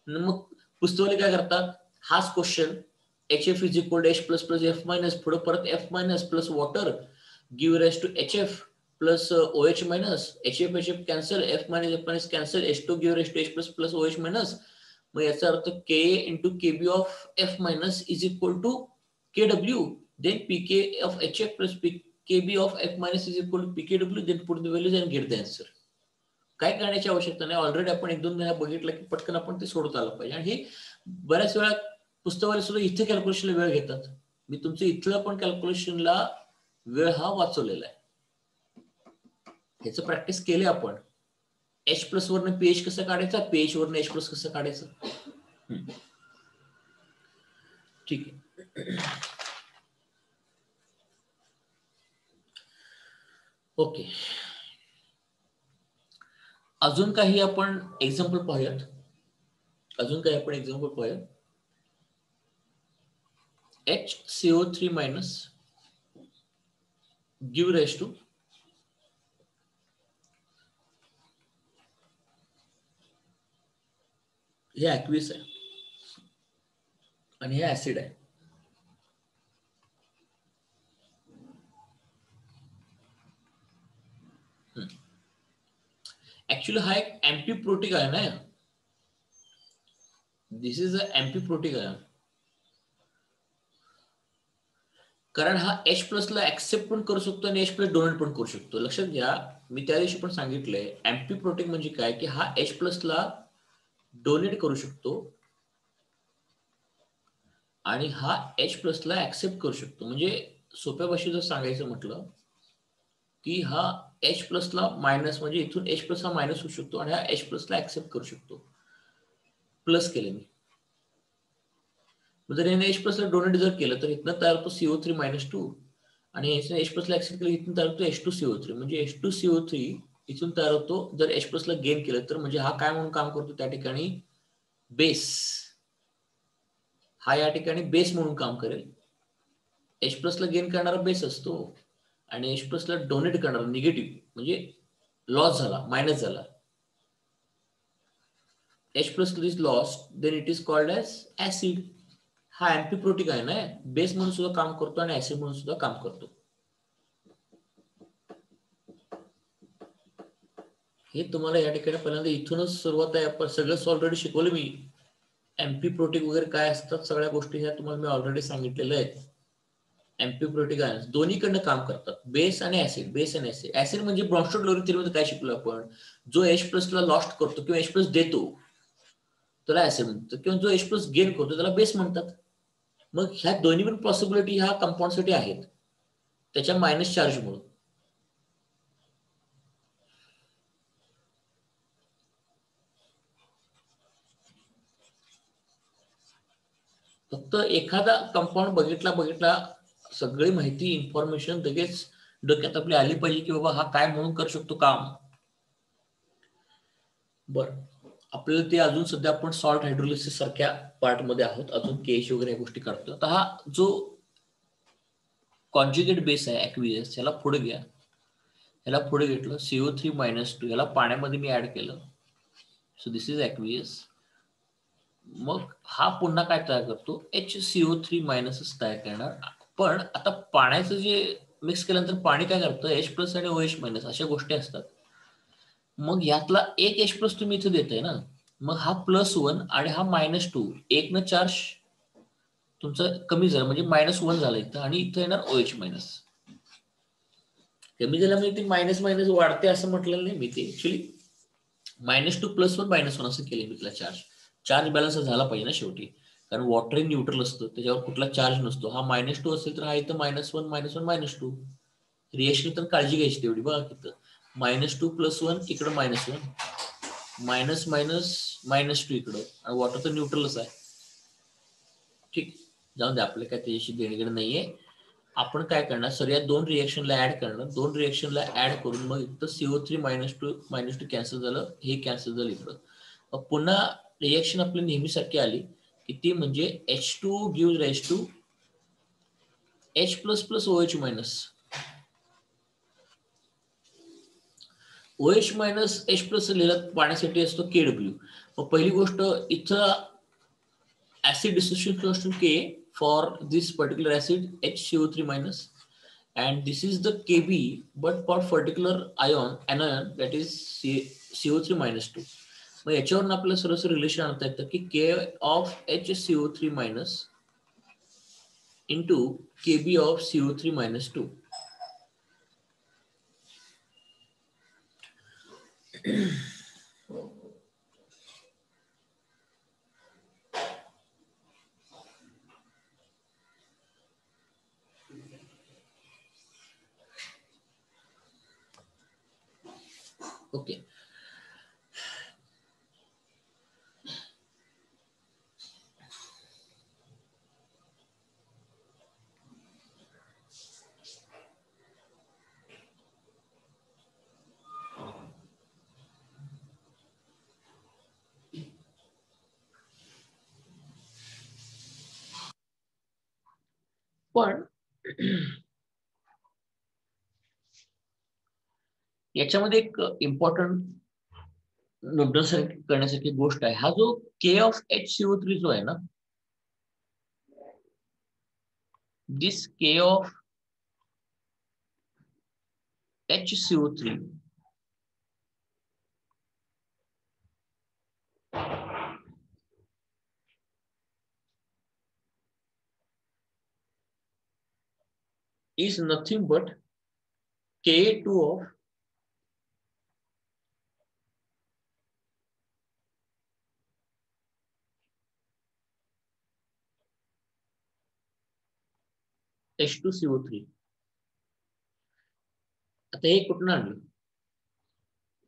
मग पुस्तकाला काय करतात, हाच question HF is equal to H plus plus F minus, पुढे परत F minus plus water give rise to HF plus OH minus, HF cancel, F minus F minus cancel, H2 give rise to H plus plus OH minus. मग याचा अर्थ Ka into KB of F minus is equal to KW, then PK of HF plus KB of F minus is equal to PKW, then put the values and get the answer. काय करण्याची आवश्यकता नाही, ऑलरेडी आपण 1-2 वेळा बघितलं की पटकन आपण ते सोडत आलं पाहिजे. आणि हे बऱ्याच वेळा पुस्तकाला सुद्धा इथे कॅल्क्युलेशनला वेळ घेतात. मी तुमचं इथलं पण कॅल्क्युलेशनला वेळ हा वाचवलेला आहे, ह्याचं प्रॅक्टिस केले आपण. H प्लस वरनं pH कसं काढायचा, pH वरनं H प्लस कसं काढायचं. ठीक आहे, ओके. अजून काही आपण एक्झाम्पल पाहूयात, HCO3 minus give rise to, हे ऍक्विस आहे आणि हे ऍसिड आहे. ऍक्च्युअली हा एक एम्फीप्रोटिक आयन आहे. दिस इज अ एम्फीप्रोटिक आयन, कारण हा H प्लस ला ऍक्सेप्ट पण करू शकतो आणि H प्लस डोनेट पण करू शकतो. लक्षात घ्या, मी त्या दिवशी पण सांगितलंय एम्फीप्रोटिक म्हणजे काय, की हा H प्लस ला डोनेट करू शकतो आणि हा H प्लस ला ऍक्सेप्ट करू शकतो. म्हणजे सोप्या भाषेत जर सांगायचं म्हटलं की हा H प्लस ला मायनस, म्हणजे इथून H प्लस हा मायनस होऊ शकतो आणि हा H प्लस ला ऍक्सेप्ट करू शकतो. प्लस केले मी, जर याने H प्लस ला डोनेट जर केलं तर इथनं तयार होतो CO3 मायनस 2, आणि H प्लस ला ऍक्सेप्ट केलं इथून तयार होतो H2CO3, म्हणजे H2CO3 इथून तयार होतो. जर H प्लस ला गेन केलं तर म्हणजे हा काय म्हणून काम करतो त्या ठिकाणी, बेस. हा या ठिकाणी बेस म्हणून काम करेल. H प्लस ला गेन करणारा बेस असतो आणि H प्लस ला डोनेट करणारा निगेटिव्ह, म्हणजे लॉस झाला, मायनस झाला. H plus is lost, then it is called as acid. हा एम्फीप्रोटिक आहे ना, बेस म्हणून सुद्धा काम करतो आणि ऍसिड म्हणून सुद्धा काम करतो. हे तुम्हाला या ठिकाणी पहिल्यांदा इथूनच सुरुवात आहे. आपण सगळंच ऑलरेडी शिकवलं मी. एमपी प्रोटीक वगैरे काय असतात सगळ्या गोष्टी ह्या तुम्हाला मी ऑलरेडी सांगितलेल्या आहेत. एमपी प्रोटीक आयन्स दोन्हीकडनं काम करतात, बेस आणि ऍसिड. बेस आणि ऍसिड. ऍसिड म्हणजे ब्रॉन्स्टोड मध्ये काय शिकलो आपण, जो H प्लसला लॉस्ट करतो किंवा H प्लस देतो त्याला ऍसिड म्हणतात, किंवा जो H प्लस गेन करतो त्याला बेस म्हणतात. मग ह्या दोन्ही पण पॉसिबिलिटी ह्या कंपाऊंडसाठी आहेत त्याच्या मायनस चार्जमुळे. फक्त एखादा कंपाऊंड बघितला सगळी माहिती इन्फॉर्मेशन लगेच डोक्यात आपली आली पाहिजे की बाबा हा काय म्हणून करू शकतो काम. बर, आपल्याला ते अजून सध्या आपण सॉल्ट हायड्रोलिसिस सारख्या पार्ट मध्ये आहोत, अजून केश वगैरे या गोष्टी करतो. तर हा जो कॉन्ज्युगेट बेस आहे ऍक्वियस, याला पुढे घ्या. याला पुढे घेतलं CO3-2, याला पाण्यामध्ये मी ऍड केलं. So this is aqueous. मग हा पुन्हा काय तयार करतो, HCO3- तयार करणार. पण आता पाण्याचं जे मिक्स केल्यानंतर पाणी काय करतं, H+ आणि OH- अशा गोष्टी असतात. मग यातला एक H+ तुम्ही इथे देताय ना, मग हा +1 आणि हा -2, एक न चार्ज तुमचं कमी झालं म्हणजे -1 झालं इथं, आणि इथं येणार OH-. कमी झालं म्हणजे ते मायनस मायनस वाढते असं म्हटलेलं नाही मी, ते ऍक्च्युली -2 +1 -1 असं केलं मी तुला. चार्ज बॅलन्स झाला पाहिजे ना शेवटी, कारण वॉटर इन न्यूट्रल असतं, त्याच्यावर कुठला चार्ज नसतो. हा -2 असेल तर हा इथं -1 -1 -2 रिएक्शन तर काळजी घ्यायची तेवढी. बघा तिथं -2 +1 इकडं -1 मायनस मायनस -2 इकडं, आणि वॉटर तर न्यूट्रलच आहे. ठीक, जाऊन दे, आपलं काय त्याच्याशी देणेघेणे नाहीये. आपण काय करणार, सर या दोन रिएक्शनला ऍड करणार. दोन रिएक्शनला ऍड करून मग इथं CO3-2 कॅन्सल झालं, हे कॅन्सल झालं इकडं. मग पुन्हा रिएक्शन आपली नेहमीसारखी आली की ती म्हणजे H2 gives rise to H++ OH-. OH- H+ लिहिलं पाण्यासाठी असतो KW. मग पहिली गोष्ट इथं acid dissociation constant K for this particular acid HCO3-, and this is the Kb, but for particular anion that is CO3-2. मग याच्यावरून आपल्याला सरस रिलेशन आणता येतं की K of HCO3- into Kb of CO3-2. Okay, पण याच्यामध्ये एक इम्पॉर्टंट नोटण्यासाठी करण्यासाठी गोष्ट आहे. हा जो K of HCO3 जो आहे ना, दिस K of HCO3 is nothing but Ka2 of H2CO3. आता हे कुठून आणलं,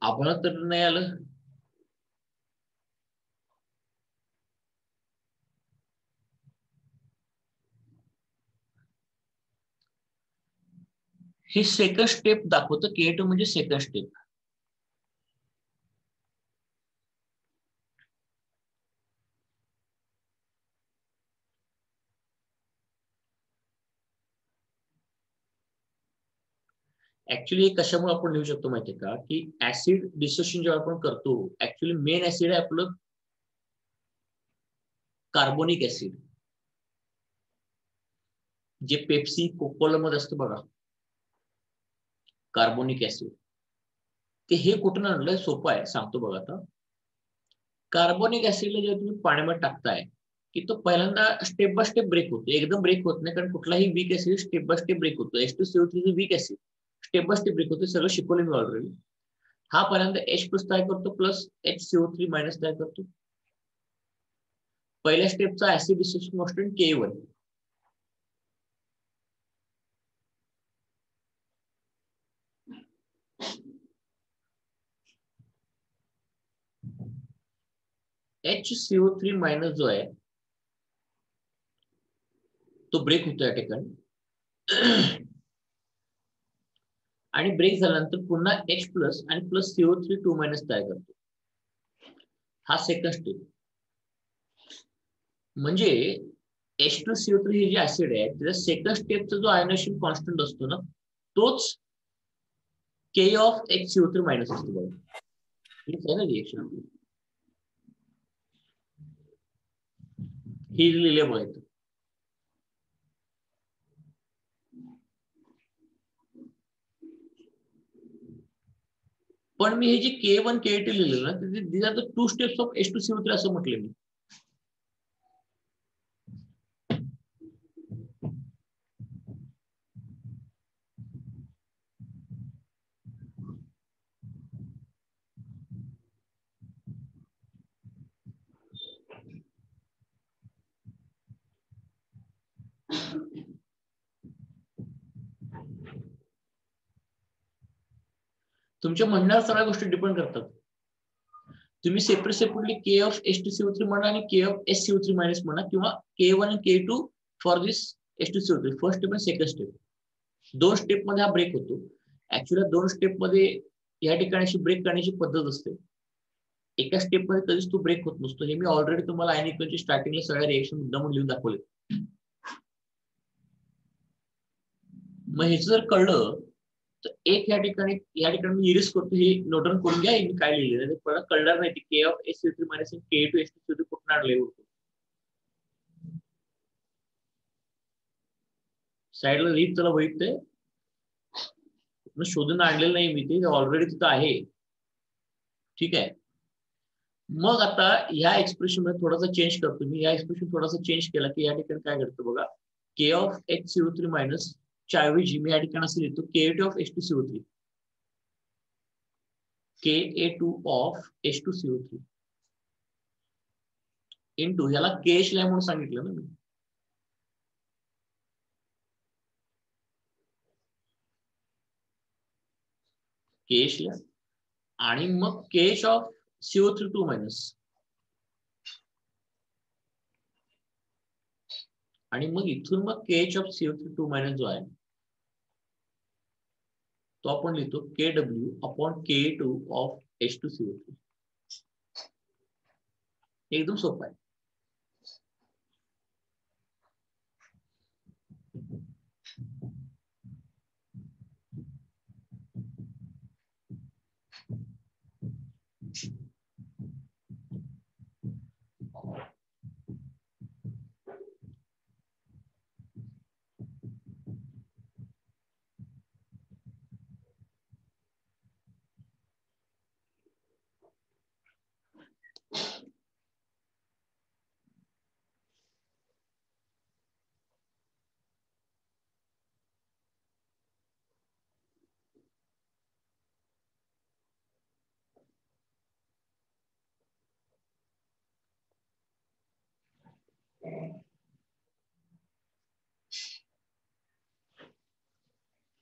आम्हाला तर नाही आलं. हे सेकंड स्टेप दाखवतं. K2 म्हणजे सेकंड स्टेप. ऍक्च्युली कशामुळे आपण लिहू शकतो माहितीये का, की ऍसिड डिसोसिएशन जेव्हा आपण करतो, ऍक्च्युली मेन ऍसिड आहे आपलं कार्बोनिक ऍसिड, जे पेप्सी कोकोला मध्ये असतं बघा, कार्बोनिक ऍसिड. ते हे कुठून आणलंय? सोपं आहे, सांगतो बघा आता. कार्बोनिक ऍसिडला जेव्हा तुम्ही पाण्यामध्ये टाकताय की तो पहिल्यांदा स्टेप बाय स्टेप ब्रेक होतो, एकदम ब्रेक होत नाही, कारण कुठलाही weak acid step by step break होतो. H2CO3 weak acid step by step break होतो, सगळं शिकवले मी ऑलरेडी. हा पहिल्यांदा H प्लस तयार करतो प्लस HCO3 मायनस तयार करतो. पहिल्या स्टेपचा acid dissociation constant K1. HCO3 minus जो आहे तो ब्रेक होतो या ठिकाणी, आणि ब्रेक झाल्यानंतर पुन्हा H प्लस आणि प्लस CO3 2 मायनस तयार करतो. हा सेकंड स्टेप. म्हणजे H2CO3 हे जे ऍसिड आहे त्याच्या सेकंड स्टेपचा जो आयोनायझेशन कॉन्स्टंट असतो ना, तोच K ऑफ HCO3 मायनस असतो बघा. हेच आहे ना रिएक्शन. ही लिहिले बघायचं. पण मी हे जे K1 K2 लिहिलेलं ना, these are the 2 steps of H2CO3 असं म्हटले मी. तुमच्या म्हणण्यावर सगळ्या गोष्टी डिपेंड करतात. तुम्ही सेपरेटली K ऑफ H2CO3 म्हणा आणि K ऑफ SCO3 मायनस म्हणा, किंवा K1 आणि K2 for this H2CO3 first step आणि सेकंड स्टेप. 2 स्टेप मध्ये हा ब्रेक होतो. ऍक्च्युअली 2 स्टेप मध्ये या ठिकाणी ब्रेक करण्याची पद्धत असते. एका स्टेप मध्ये कधीच तो ब्रेक होत नसतो. हे मी ऑलरेडी तुम्हाला आयनिकलची स्टार्टिंगला सगळ्या रिएक्शन मुद्दाम लिहून दाखवले. मग हे जर कळलं तर एक या ठिकाणी मी इरेज करतो, हे नोट डाऊन करून घ्या मी काय लिहिलेलं आहे. मला कळणार नाही K of SCO3 minus K2 H2CO3 कुठून आणले होतो. साईडला लिहित चला बघितलंय, शोधून आणलेलं नाही मी, ते ऑलरेडी तिथं आहे. ठीक आहे. मग आता ह्या एक्सप्रेशन मध्ये थोडासा चेंज करतो मी. या एक्सप्रेशन थोडासा चेंज केला की या ठिकाणी काय करतो बघा, K ऑफ HCO3 मायनस च्या ऐवजी मी या ठिकाणी असं लिहितो K2 of H2CO3, Ka2 of H2CO3 into ह्याला KH ला म्हणून सांगितलं ना मी. KH ला आणि मग KH ऑफ CO3 2 मायनस, आणि मग इथून मग KH ऑफ CO3 2 मायनस जो आहे तो आपण लिहितो KW upon K2 of H2CO3. एकदम सोपं आहे.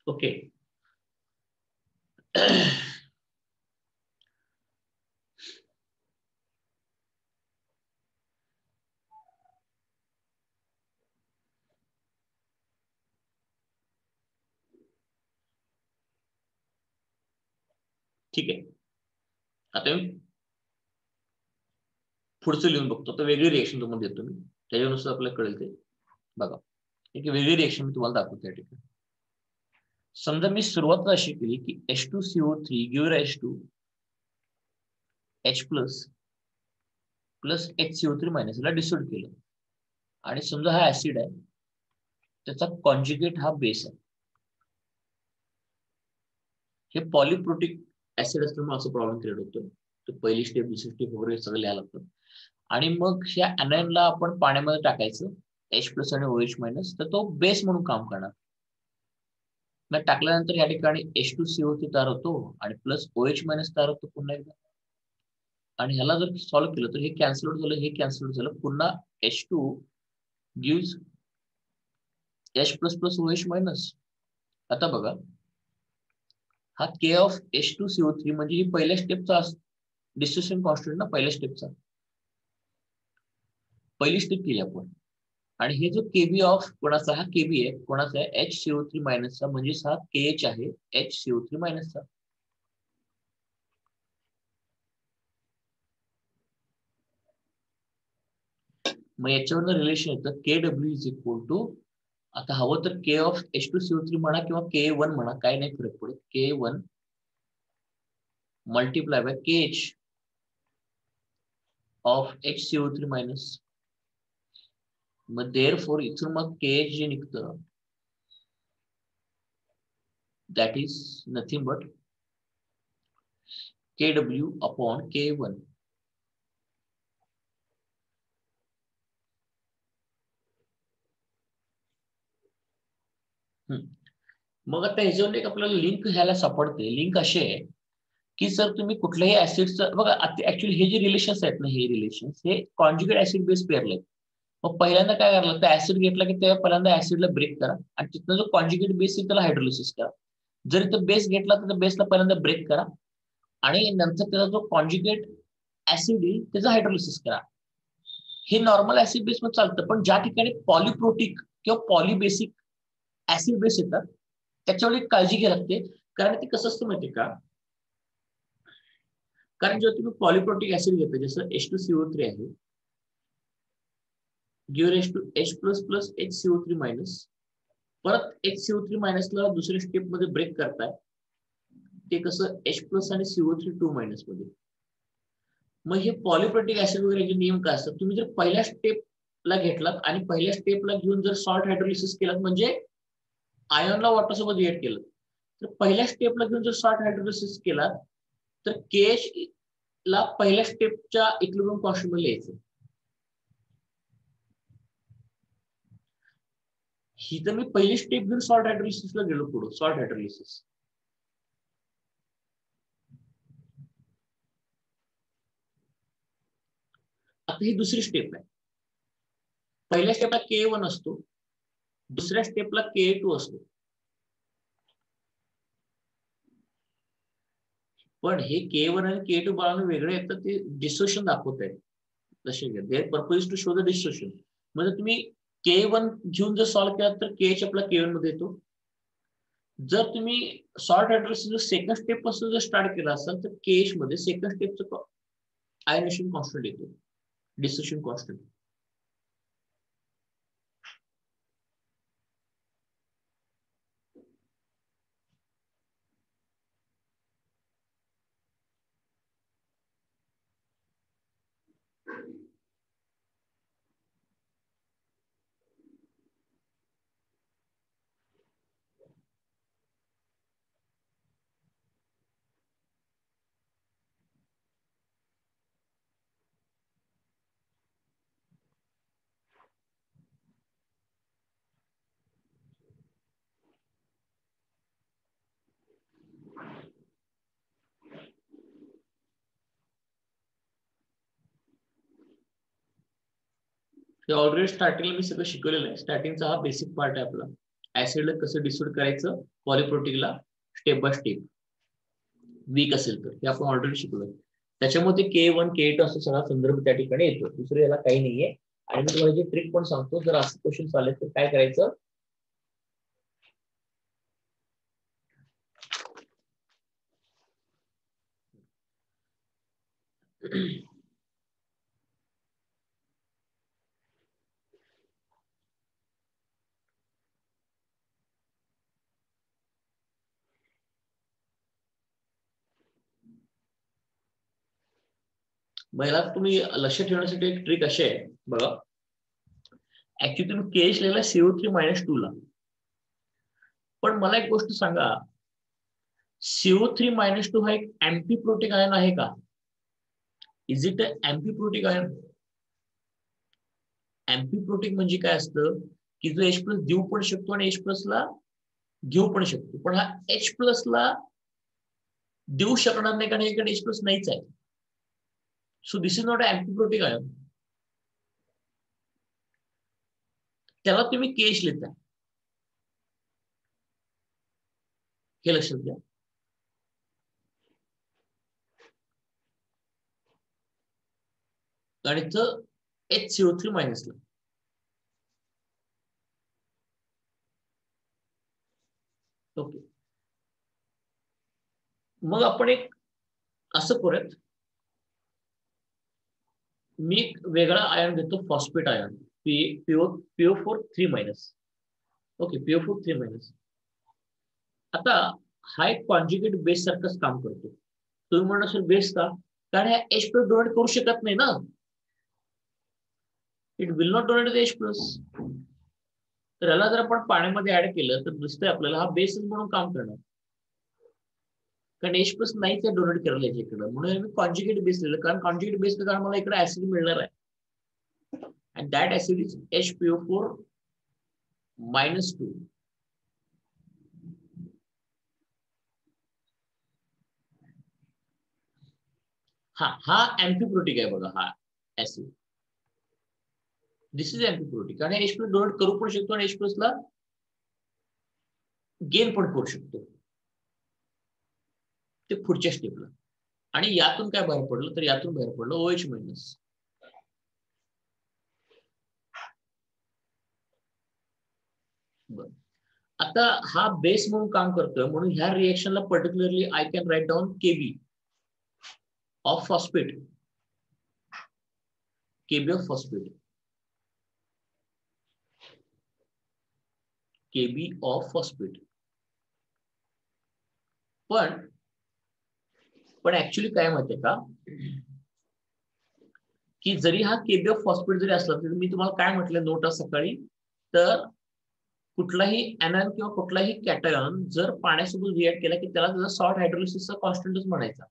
ओके. ठीक आहे. आता मी पुढचं लिहून बघतो. तर वेगळी रिएक्शन तुम्हाला देतो मी, त्याच्यानुसार आपल्याला कळेल ते बघा. एक वेगळी रिएक्शन मी तुम्हाला दाखवतो या ठिकाणी. समजा मी सुरुवात अशी केली की H2CO3 give rise to H plus plus HCO3 minus ला डिसोल्ड केलं, आणि समजा हा ऍसिड आहे, त्याचा कॉन्जुगेट हा बेस आहे. हे पॉलिप्रोटिक ऍसिड असल्यामुळे असं प्रॉब्लेम क्रिएट होतो. तर पहिली स्टेप, दुसरी स्टेप वगैरे सगळं लिहायला लागतं. आणि मग ह्या anion ला आपण पाण्यामध्ये टाकायचं, H+ आणि OH- तर तो बेस म्हणून काम करणार. मग टाकल्यानंतर या ठिकाणी H2CO3 तयार होतो आणि प्लस OH- तयार होतो पुन्हा एकदा. आणि ह्याला जर सॉल्व्ह केलं तर हे कॅन्सल आउट झालं, हे कॅन्सल आउट झालं, पुन्हा H2 gives H++ OH-. आता बघा, हा K of H2CO3 म्हणजे ही पहिल्या स्टेपचा डिस्ट्रिब्युशन कॉन्स्टंट ना, पहिल्या स्टेपचा. पहिली स्टेप केली आपण. आणि हे जो केबी ऑफ कोणाचा, हा केबी आहे कोणाचा आहे, HCO3- चा, म्हणजे हा KH आहे HCO3- चा. मग याच्यावरनं रिलेशन येतं KW इज इक्वल टू, आता हवं तर K of H2CO3 म्हणा किंवा K1 म्हणा, काही नाही फरक पडत, K1 multiply by KH of HCO3-. मग देअरफॉर इथून मग KH जे निघतं, that is nothing but KW upon K1. मग आता ह्याच्यावर एक आपल्याला लिंक ह्याला सापडते. लिंक अशी आहे की जर तुम्ही कुठल्याही ऍसिडचं बघा, ऍक्च्युअली हे जे रिलेशन्स आहेत ना, हे रिलेशन्स हे कॉन्ज्युगेट ऍसिड बेस पेअरले आहेत. मग पहिल्यांदा काय करायला लागतं, ऍसिड घेतला की तेव्हा पहिल्यांदा ऍसिडला ब्रेक करा आणि तिथनं जो कॉन्ज्युगेट बेस आहे त्याला हायड्रोलिसिस करा. जर इथं बेस घेतला तर बेसला पहिल्यांदा ब्रेक करा आणि नंतर त्याचा जो कॉन्ज्युगेट ऍसिड आहे त्याचं हायड्रोलिसिस करा. हे नॉर्मल ऍसिड बेस मध्ये चालतं, पण ज्या ठिकाणी पॉलिप्रोटिक किंवा पॉलिबेसिक ऍसिड बेस येतात त्याच्यावर काळजी घ्यावी लागते. कारण ते कसं असतं माहितीये का, कारण जेव्हा तुम्ही पॉलिप्रोटिक ऍसिड घेता, जसं H2CO3 आहे, गिव्हन H++ HCO3-, परत HCO3- ला दुसऱ्या स्टेप मध्ये ब्रेक करताय, ते कसं H+ आणि CO3 मध्ये. मग हे पॉलिप्रोटिक ऍसिड वगैरे नियम काय असतात, तुम्ही जर पहिल्या स्टेपला घेतलात आणि पहिल्या स्टेपला घेऊन जर सॉल्ट हायड्रोलिसिस केलात, म्हणजे आयनला वॉटर सोबत रिएक्ट केलं, तर पहिल्या स्टेपला घेऊन जर सॉल्ट हायड्रोलिसिस केला तर KH ला पहिल्या स्टेपच्या इक्विलिब्रियम कॉन्स्टंट मध्ये लिहायचं. ही तर मी पहिली स्टेप घेऊन सॉल्ट हायड्रोलिसिसला गेलो पुढे, सॉल्ट हायड्रोलिसिस. आता ही दुसरी स्टेप आहे. पहिल्या स्टेपला K1 असतो, दुसऱ्या स्टेपला K2 असतो. पण हे K1 आणि K2 बाळांना वेगळे येतात, ते डिसोशन दाखवत आहेत. जसे their purpose to show the dissociation. म्हणजे तुम्ही K1 घेऊन जर सॉल्व्ह केला तर KH आपला K1 मध्ये येतो. जर तुम्ही सॉल्ट हायड्रोलिसिस सेकंड स्टेप पासून जर स्टार्ट केला असाल तर KH मध्ये सेकंड स्टेपचं आयनेशन कॉन्स्टंट येतो, डिसोशन कॉन्स्टंट. हे ऑलरेडी स्टार्टिंगला मी सगळं शिकवलेलं आहे. स्टार्टिंगचा हा बेसिक पार्ट आहे आपला, ऍसिडला कसं डिसोड करायचं पॉलिप्रोटिकला स्टेप बाय स्टेप, वीक असेल तर, हे आपण ऑलरेडी शिकलोय. त्याच्यामध्ये K1 K2 असा सगळा संदर्भ त्या ठिकाणी येतो, दुसरं याला काही नाहीये. आणि मी तुम्हाला जे ट्रिक पण सांगतो, जर असं क्वेश्चन आले तर काय करायचं, मला तुम्ही लक्ष ठेवण्यासाठी एक ट्रिक अशी आहे बघा. ऍक्च्युली तुम्ही KH लिहिला CO3-2 ला, पण मला एक गोष्ट सांगा, CO3-2 हा एक अँटीप्रोटिक आयन आहे का? Is it a antiprotic ion? Antiprotic म्हणजे काय असतं की जो H प्लस देऊ पण शकतो आणि H प्लस ला घेऊ पण शकतो, पण हा H प्लस ला देऊ शकणार नाही कारण याकडे H प्लस नाहीच आहे. So this is not a antiprotic ion. त्याला तुम्ही केश लिहिता, हे लक्षात घ्या. आणि इथं HCO3 मायनसला. ओके, मग आपण एक असं करूयात, मी एक वेगळा आयन घेतो, phosphate ion, PO4 3-. Okay, PO4 3-. आता हा एक कॉन्ज्युगेट बेस सारखंच काम करतो. तुम्ही म्हणा सर बेस का? कारण हा H प्लस डोनेट करू शकत नाही ना, it will not donate H plus. तर याला जर आपण पाण्यामध्ये ऍड केलं तर दिसतंय आपल्याला हा बेस म्हणून काम करणार, कारण H प्लस नाहीच आहे डोनेट करायला याच्याकडे, म्हणून मी कॉन्ज्युगेट बेस लिहिलं, कारण कॉन्ज्युगेट बेस कारण मला इकडे ऍसिड मिळणार आहे, and that acid is HPO4-2. हा अँटीप्रोटिक आहे बघा, हा ऍसिड. दिस इज अँटीप्रोटिक, आणि H प्लस डोनेट करू पण शकतो आणि H प्लस ला गेन पण करू शकतो, ते पुढच्या स्टेपला. आणि यातून काय बाहेर पडलं, तर यातून बाहेर पडलं OH मायनस. आता हा बेस म्हणून काम करतोय, म्हणून ह्या रिएक्शनला particularly I can write down KB of phosphate, KB of phosphate, KB of phosphate. पण ऍक्च्युली काय माहितीये का, की जरी हा KB ऑफ फॉस्फेट जरी असला तरी मी तुम्हाला काय म्हटलं नोट सकाळी, तर कुठलाही एनआयन किंवा कुठलाही कॅटायन जर पाण्यासोबत रिएक्ट केला की त्याला त्याचा सॉल्ट हायड्रोलिसिसचा कॉन्स्टंटच म्हणायचा,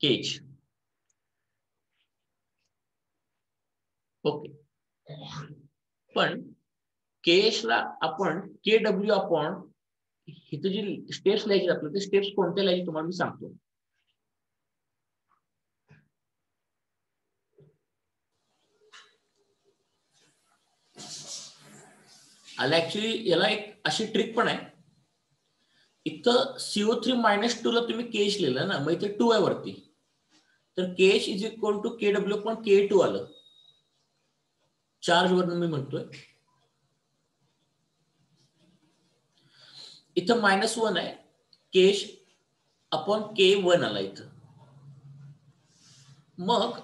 केच. ओके, पण केएच ला आपण KW अपॉन इथे जी स्टेप्स लिहायची आपल्याला, ते स्टेप्स कोणत्या लिहायचे तुम्हाला मी सांगतो. आला ऍक्च्युली याला एक अशी ट्रिक पण आहे, इथं CO3-2 ला तुम्ही केएच लिहिलं ना, मग इथे 2 आहे वरती, तर KH is equal to KW पण K2 आलं, चार्ज वरून मी म्हणतोय. इथं -1 आहे, KH अपॉन K1 आला इथं. मग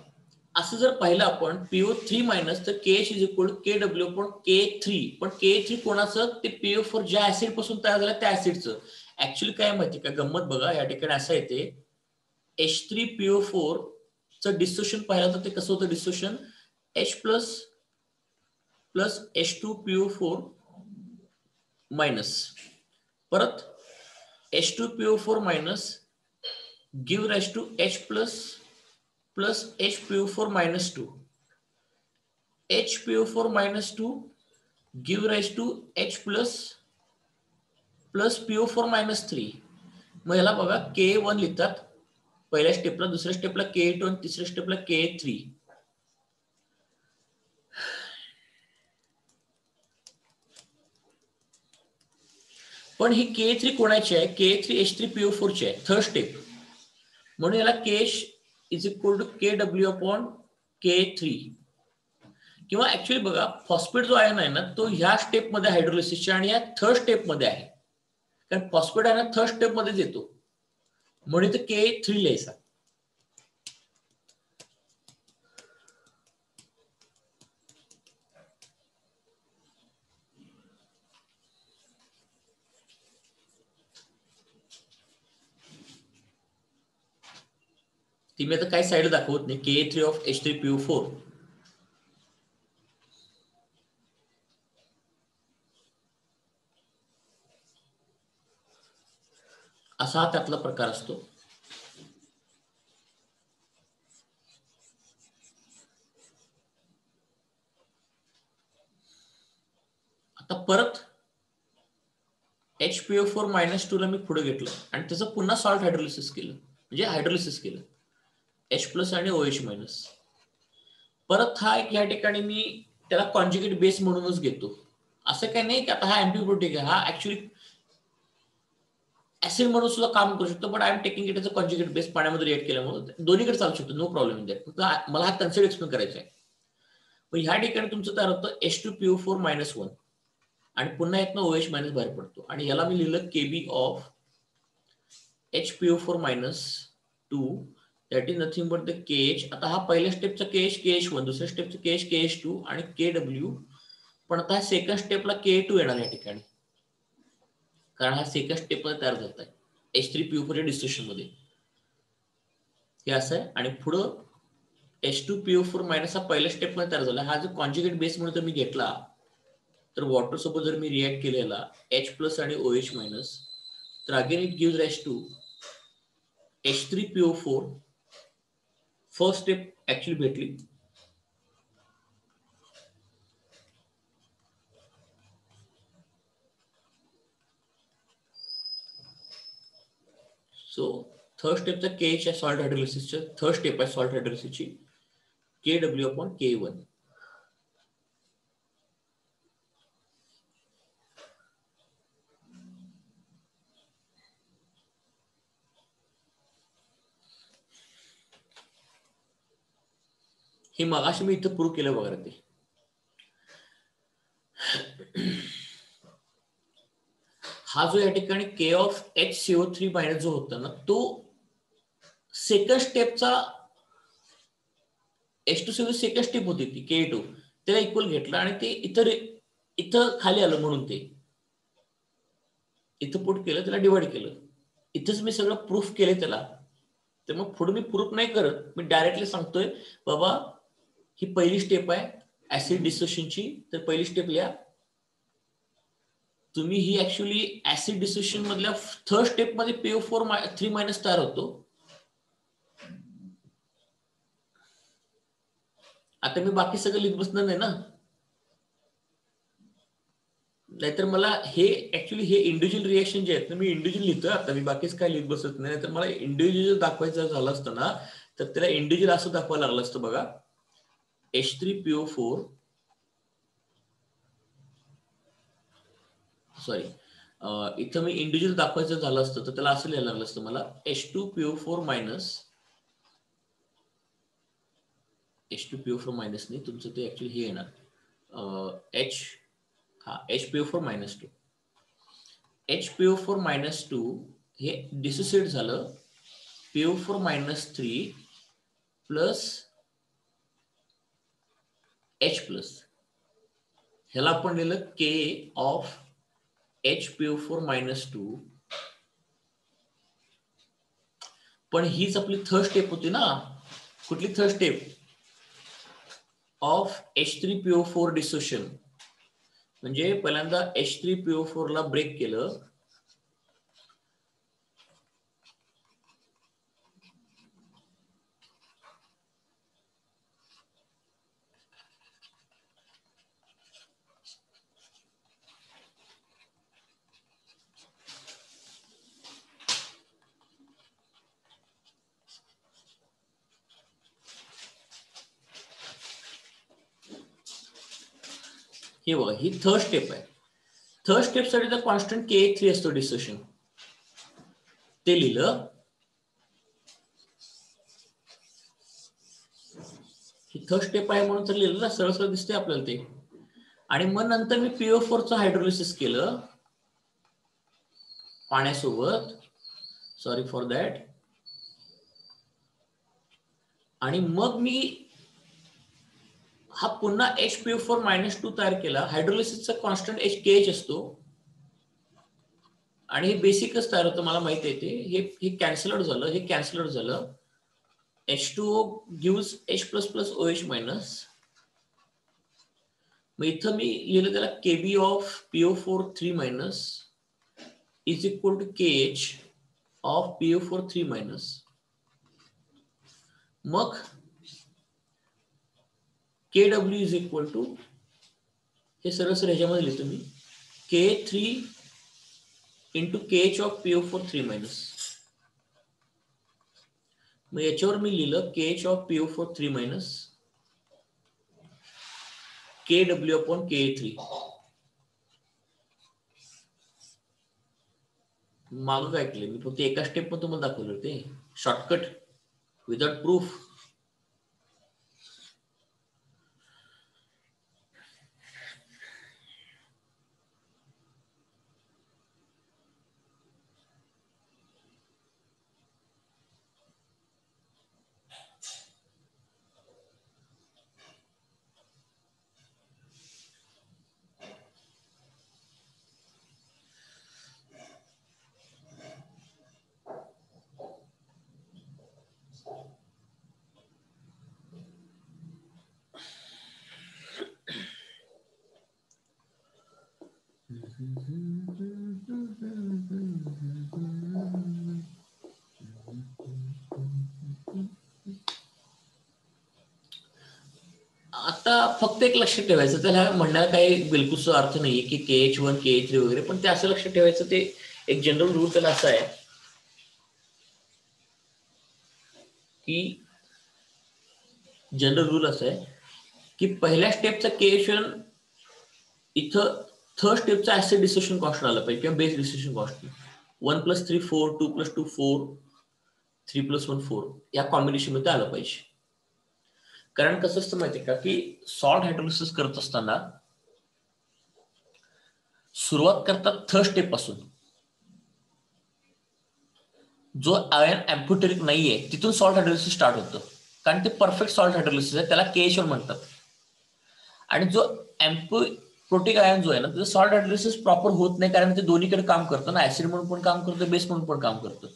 असं जर पाहिलं आपण PO3- तर KH is equal to KW पण K3, पण K3 कोणाचं, ते PO4 ज्या ऍसिड पासून तयार झालं त्या ऍसिडचं. ऍक्च्युली काय माहिती का गंमत बघा, या ठिकाणी असं येते, H3PO4 चं डिसोशन पाहिलं तर ते कसं होतं dissociation, H plus plus H2PO4 minus, परत H2PO4 minus give rise to H plus plus HPO4-2. HPO4-2 give rise to H plus plus PO4-3. मग याला बघा K1 लिहितात पहिल्या स्टेपला, दुसऱ्या स्टेपला K2 आणि तिसऱ्या स्टेपला K3. पण ही K3 कोणाची आहे, K3 H3PO4 ची आहे, थर्ड स्टेप, म्हणून याला KH is equal to KW upon K3. किंवा ऍक्च्युली बघा फॉस्फेट जो आयन आहे ना, तो ह्या स्टेप मध्ये हायड्रोलिसिसच्या आणि या थर्ड स्टेप मध्ये आहे, कारण फॉस्फेट आहे ना थर्ड स्टेप मध्येच येतो, म्हणून इथे K3 लिहायचा. ती मी आता काही साईड दाखवत नाही, K3 ऑफ H3PO4. असा हा त्यातला प्रकार असतो. आता परत HPO4- ला मी पुढे घेतलं आणि त्याचं पुन्हा सॉल्ट हायड्रोलिसिस केलं, म्हणजे हायड्रोलिसिस केलं H+ आणि OH-. परत हा एक या ठिकाणी मी त्याला कॉन्जुगेट बेस म्हणूनच घेतो. असं काही नाही की आता हा अँटीबायोटिक आहे, हा ऍक्च्युली ऍसिड म्हणून सुद्धा काम करू शकतो, but I am taking it as a conjugate base. पाण्यामध्ये रिएक्ट केल्यामुळे दोन्हीकडे चालू शकतो, नो प्रॉब्लेम इन दॅट. फक्त मला हा कन्सेप्ट एक्सप्लेन करायचा आहे. पण ह्या ठिकाणी तुमचं तयार होतं H2PO4-1 आणि पुन्हा यातनं OH- बाहेर पडतो आणि याला मी लिहिलं KB of HPO4-2 that is nothing but the KH. आता हा पहिल्या स्टेपचा KH KH1, दुसऱ्या स्टेपचा KH KH2 आणि KW. पण आता सेकंड स्टेपला K2 येणार या ठिकाणी, कारण हा सेकंड स्टेपमध्ये तयार झाला आहे H3PO4 डिस्ट्रिब्युशन मध्ये. हे असं आहे आणि पुढं H2PO4- हा पहिल्या स्टेपमध्ये तयार झाला. हा जो कॉन्जुगेट बेस म्हणून मी घेतला, तर वॉटर सोबत जर मी रिएक्ट केलेला H+ आणि OH-, तर again it gives rise to H3PO4. First step actually भेटली. सो थर्ड स्टेपचा KH आहे सॉल्ट हायड्रोलिसिसच्या, थर्ड स्टेप आहे सॉल्ट हायड्रोलिसिसची, KW/K1. हे मगाशी मी इथं प्रूव्ह केलं बघा ते. हा जो या ठिकाणी K ऑफ HCO3- जो होता ना, तो सेकंड स्टेपचा H2CO सेकंड स्टेप होती ती K2, त्याला इक्वल घेतला आणि ते इथं खाली आलं म्हणून ते इथं पुट केलं, त्याला डिवाइड केलं. इथंच मी सगळं प्रूफ केलं त्याला. तर मग पुढे मी प्रूफ नाही करत, मी डायरेक्टली सांगतोय बाबा ही पहिली स्टेप आहे ऍसिड डिसोसिएशनची, तर पहिली स्टेप लिहा तुम्ही. ही ऍक्च्युली ऍसिड डिसोसिएशन मधल्या थर्ड स्टेप मध्ये PO4-3- तयार होतो. आता मी बाकी सगळं लिहित बसणार नाही ना, नाहीतर मला हे ऍक्च्युली हे इंडिव्हिज्युअल रिएक्शन जे आहेत ना, मी इंडिव्हिज्युअल लिहितोय आता, मी बाकीच काय लिहित बसत नाही. तर मला इंडिव्हिज्युअल दाखवायचं झालं असतं ना, तर त्याला इंडिव्हिज्युअल असं दाखवायला लागलं असतं बघा. H3PO4 सॉरी, इथं मी इंडिव्हिज्युअल दाखवायचं झालं असतं तर त्याला असं लिहायला लागलं असतं मला H2PO4- नाही, तुमचं ते ऍक्च्युली हे येणार HPO4-2. HPO4-2 हे डिसोसिएट झालं PO4-3 प्लस H+. ह्याला आपण लिहिलं K ऑफ HPO4-2. पण हीच आपली थर्ड स्टेप होती ना. कुठली third step? Of H3PO4 dissociation. म्हणजे पहिल्यांदा H3PO4 ला ब्रेक केलं, हे बघा ही थर्ड स्टेप आहे. थर्ड स्टेप साठी कॉन्स्टंट KH3 असतो डिसोसिएशन, ते लिहिलं. ही थर्ड स्टेप आहे म्हणून तर लिहिलं ना, सरळ सरळ दिसते आपल्याला ते. आणि मग नंतर मी PO4चं हायड्रोलिसिस केलं पाण्यासोबत, सॉरी फॉर दॅट. आणि मग मी हा पुन्हा HPO4-2 तयार केला. हायड्रोलिसिसचा कॉन्स्टंट KH असतो आणि हे बेसिकच तयार होतं, मला माहिती आहे ते. हे कॅन्सल आउट झालं, हे कॅन्सल आउट झालं. H2O gives H++ OH-. मग इथं मी लिहिलं त्याला KB of PO4-3- is equal to KH of PO4 3 minus, मग KW इज इक्वल टू, हे सरळ ह्याच्यामध्ये लिहितो मी, K3 into KH of PO4 3 minus. मग याच्यावर मी लिहिलं KH of PO4 3 minus KW upon KA3. मागं काय केलं मी, फक्त एका स्टेप मध्ये तुम्हाला दाखवलं ते शॉर्टकट विदाउट प्रूफ. आता फक्त एक लक्षात ठेवायचं, त्याला म्हणण्याला काही बिलकुल अर्थ नाहीये की KH1 KH3 वगैरे, पण ते असं लक्षात ठेवायचं, ते एक जनरल रूल त्याला असा आहे की जनरल रूल असं आहे की पहिल्या स्टेपचा KH1 इथं थर्ड स्टेपचा ऍसिड डिसोसिएशन कॉस्ट आला पाहिजे किंवा बेस डिसोसिएशन कॉस्ट. 1 + 3 4, 2 + 2 4, 3 + 1 4 या कॉम्बिनेशन मध्ये आलं पाहिजे. कारण कसं असतं माहितीये का की सॉल्ट हायड्रोलिसिस करत असताना सुरुवात करतात थर्ड स्टेप पासून. जो आयन एम्फोटेरिक नाहीये तिथून सॉल्ट हायड्रोलिसिस स्टार्ट होतं, कारण ते परफेक्ट सॉल्ट हायड्रोलिसिस आहे, त्याला KH1 म्हणतात. आणि जो एम्फोप्रोटिक आयन जो आहे ना, त्याचं सॉल्ट हायड्रोलिसिस प्रॉपर होत नाही, कारण ते दोन्हीकडे काम करतं ना, ऍसिड म्हणून पण काम करतं, बेस म्हणून पण काम करतं.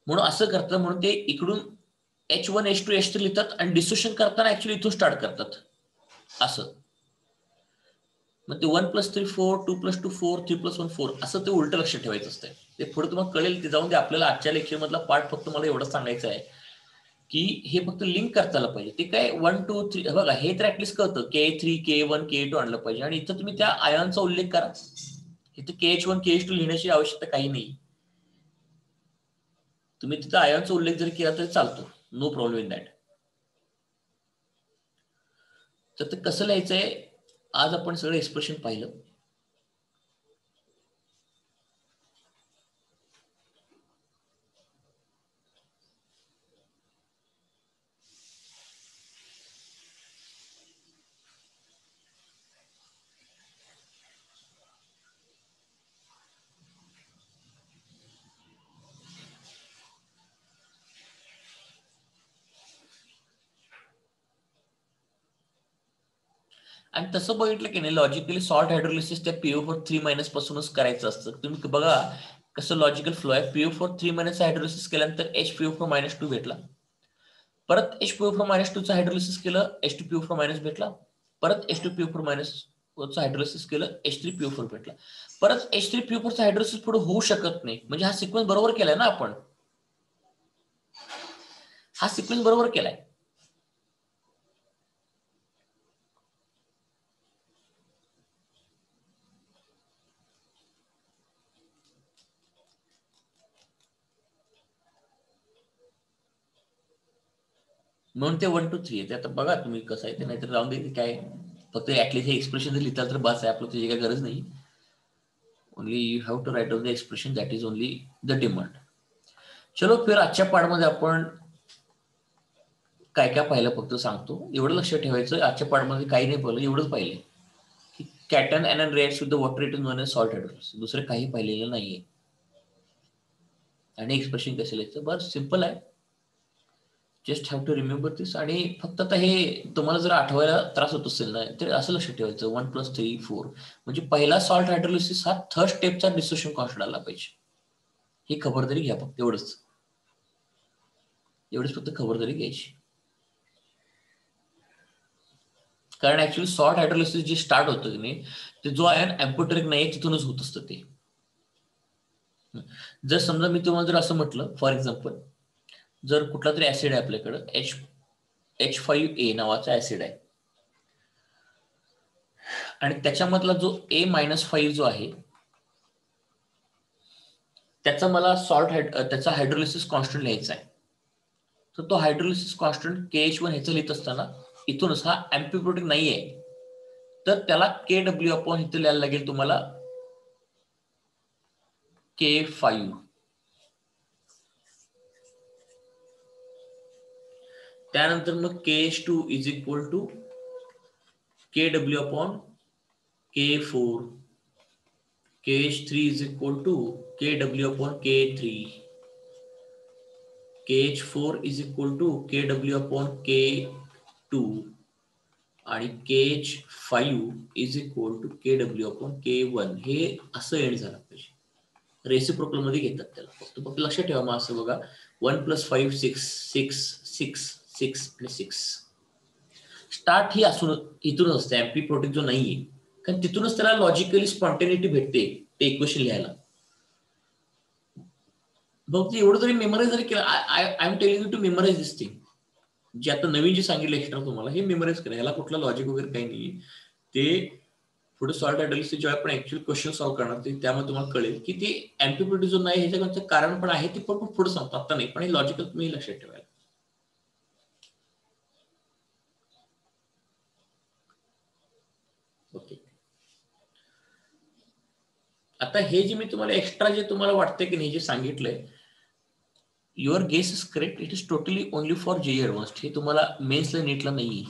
म्हणून असं करतं, म्हणून ते इकडून H1 H2 H3 लिहितात आणि डिसोसिएशन करताना ऍक्च्युअली इथून स्टार्ट करतात असं. मग ते 1 + 3 4, 2 + 2 4, 3 + 1 4 असं ते उलट लक्ष ठेवायचं असतं. ते पुढे तुम्हाला कळेल, ते जाऊन ते आपल्याला आजच्या लेक्चर मधला पार्ट फक्त मला एवढं सांगायचं आहे की हे फक्त लिंक करता आलं पाहिजे. ते काय 1 2 3 बघा, हे तर ऍटलीस्ट कळतं, K3 K1 K2 आणलं पाहिजे. आणि इथं तुम्ही त्या आयनचा उल्लेख करा, इथं KH1 KH2 लिहिण्याची आवश्यकता काही नाही. तुम्ही तिथं आयनचा उल्लेख जर केला तरी चालतो, नो प्रॉब्लेम इन दॅट. तर ते कसं लिहायचंय, आज आपण सगळं एक्सप्रेशन पाहिलं. आणि तसं बघितलं की नाही, लॉजिकली सॉल्ट हायड्रोलिसिस त्या PO4 3 मायनस पासूनच करायचं असतं. तुम्ही बघा कसं लॉजिकल फ्लो आहे. PO4 3 मायनस हायड्रोलिसिस केल्यानंतर HPO4-2 भेटला, परत HPO4-2 हायड्रोलिसिस केलं, H2PO4- भेटला, परत H2PO4- हायड्रोलिसिस केलं, H3PO4 भेटला, परत H3PO4 हायड्रोलिसिस पुढे होऊ शकत नाही. म्हणजे हा सिक्वेन्स बरोबर केलाय ना आपण, हा सिक्वेन्स बरोबर केलाय. म्हणून ते 1 2 3 आहे. आता बघा तुम्ही कसं आहे ते, नाहीतर राहून दे काय, फक्त ऍटलीस्ट हे एक्सप्रेशन जर लिहिता तर बस आहे आपलं, त्याची काही गरज नाही. Only you have to write down the expression, that is only the demand. चलो फिर आजच्या पार्टमध्ये आपण काय काय पाहिलं फक्त सांगतो. एवढं लक्षात ठेवायचं, आजच्या पार्टमध्ये काही नाही पाहिलं, एवढंच पाहिलं की cation anion reacts with the water, it is known as salt hydrolysis. दुसरं काही पाहिलेलं नाहीये. आणि एक्सप्रेशन कसं लिहायचं, बस सिंपल आहे. Just have to remember this. आणि फक्त आता हे तुम्हाला जर आठवायला त्रास होत असेल ना, तर असं लक्षात ठेवायचं 1 + 3 4 म्हणजे पहिला सॉल्ट हायड्रोलिसिस हा थर्ड स्टेपचा डिसोसिएशन कॉन्स्टंट आला पाहिजे. ही खबरदारी घ्या फक्त, एवढंच फक्त खबरदारी घ्यायची. कारण ऍक्च्युअली सॉल्ट हायड्रोलिसिस जे स्टार्ट होतं की नाही, ते जो आयन एम्फोटेरिक नाही तिथूनच होत असतं ते. जर समजा मी तुम्हाला जर असं म्हटलं, फॉर एक्झाम्पल जर कुठला तरी ऍसिड आहे आपल्याकडं, H5A नावाचा ऍसिड आहे आणि त्याच्यामधला जो A-5 जो आहे त्याचा मला त्याचा हायड्रोलिसिस कॉन्स्टंट लिहायचा आहे. तर तो हायड्रोलिसिस कॉन्स्टंट KH1 ह्याचं लिहित असताना इथूनच हा अँफिप्रोटिक नाही आहे, तर त्याला KW अपॉन इथे लिहायला लागेल तुम्हाला K5. त्यानंतर मग KH2 is equal to KW upon K4. KH3 is equal to KW upon K3. KH4 is equal to KW upon K2 आणि KH5 is equal to KW upon K1. हे असं एंड झालं पाहिजे. रेसिप्रोकल मध्ये घेतात त्याला. फक्त लक्षात ठेवा मग असं बघा 1 + 5 6 6 6 6 आणि 6. स्टार्ट ही असून इथूनच असते अँफिप्रोटिक जो नाहीये, कारण तिथूनच त्याला लॉजिकली स्पॉन्टेनिटी भेटते ते इक्वेशन लिहायला. बघ एवढं जरी मेमोराइज जरी केलं, I am telling you to memorise this thing. जे आता नवीन जे सांगितलं एक्स्ट्रा तुम्हाला हे मेमोराइज करा. याला कुठला लॉजिक वगैरे काही नाहीये. ते पुढे सॉल्ट हायड्रोलिसिस जेव्हा आपण ऍक्च्युअली क्वेश्चन सॉल्व्ह करणार ते त्यामध्ये तुम्हाला कळेल की ते अँफिप्रोटिक जो नाही ह्याच्याकडचं कारण पण आहे, ते पण पुढे सांगतो, आता नाही, पण हे लॉजिकल तुम्ही लक्षात ठेवायला. ओके, आता हे जे मी तुम्हाला एक्स्ट्रा जे तुम्हाला वाटतंय की नाही जे सांगितलंय, your guess is correct. It is totally only for JEE advanced. हे तुम्हाला मेन्सला नीटला नाहीये.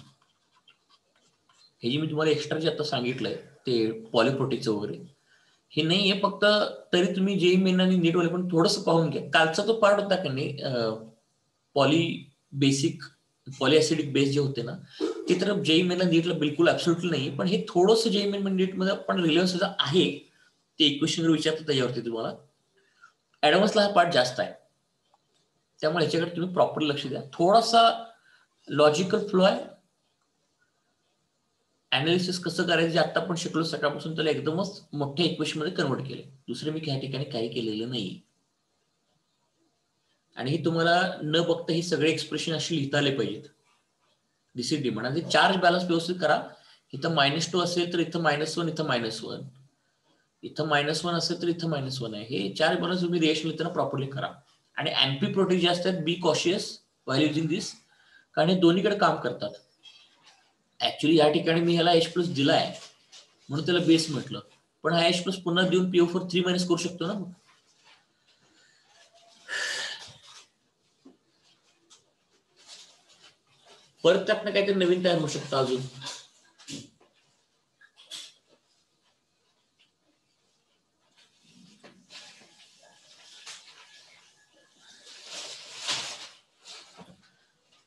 हे जे मी तुम्हाला एक्स्ट्रा जे आता सांगितलंय ते पॉलिप्रोटिकचं वगैरे हे नाहीये. फक्त तरी तुम्ही JEE मेन आणि नीट वाले पण थोडंसं पाहून घ्या. कालचा तो पार्ट होता का नाही, पॉलिऍसिडिक बेस जे होते ना, ते तर JEE मेन नीटला बिलकुल ऍब्सोल्युटली नाही. पण हे थोडंसं JEE मेन नीट मध्ये पण रिलेव्हन्स आहे. ते इक्वेशन विचारतात त्याच्यावरती तुम्हाला. ऍडव्हान्सला हा पार्ट जास्त आहे, त्यामुळे याच्याकडे तुम्ही प्रॉपर लक्ष द्या. थोडासा लॉजिकल फ्लो आहे. अनालिसिस कसं करायचं जे आता आपण शिकलो सकाळपासून, त्याला एकदमच मोठ्या इक्वेशन मध्ये कन्वर्ट केले. दुसरे मी ह्या ठिकाणी काही केलेलं नाही. आणि हे तुम्हाला न बघता ही सगळे एक्सप्रेशन अशी लिहिता आले पाहिजेत. दिस इज डिमांड. आणि चार्ज बॅलन्स व्यवस्थित करा. इथं -2 असेल तर इथं -1, इथं -1, इथं -1 असेल तर इथं -1 आहे. हे चार्ज बॅलन्स तुम्ही रिएक्शन लिहिताना प्रॉपरली करा. आणि अँफिप्रोटिक जे असतात, बी कॉशियस व्हाईल युजिंग दिस, कारण हे दोन्हीकडे काम करतात. ऍक्च्युली या ठिकाणी मी ह्याला H+ दिलाय म्हणून त्याला बेस म्हटलं, पण हा H+ पुन्हा देऊन PO4 3- करू शकतो ना. परत त्यातनं काहीतरी नवीन तयार होऊ शकतं अजून.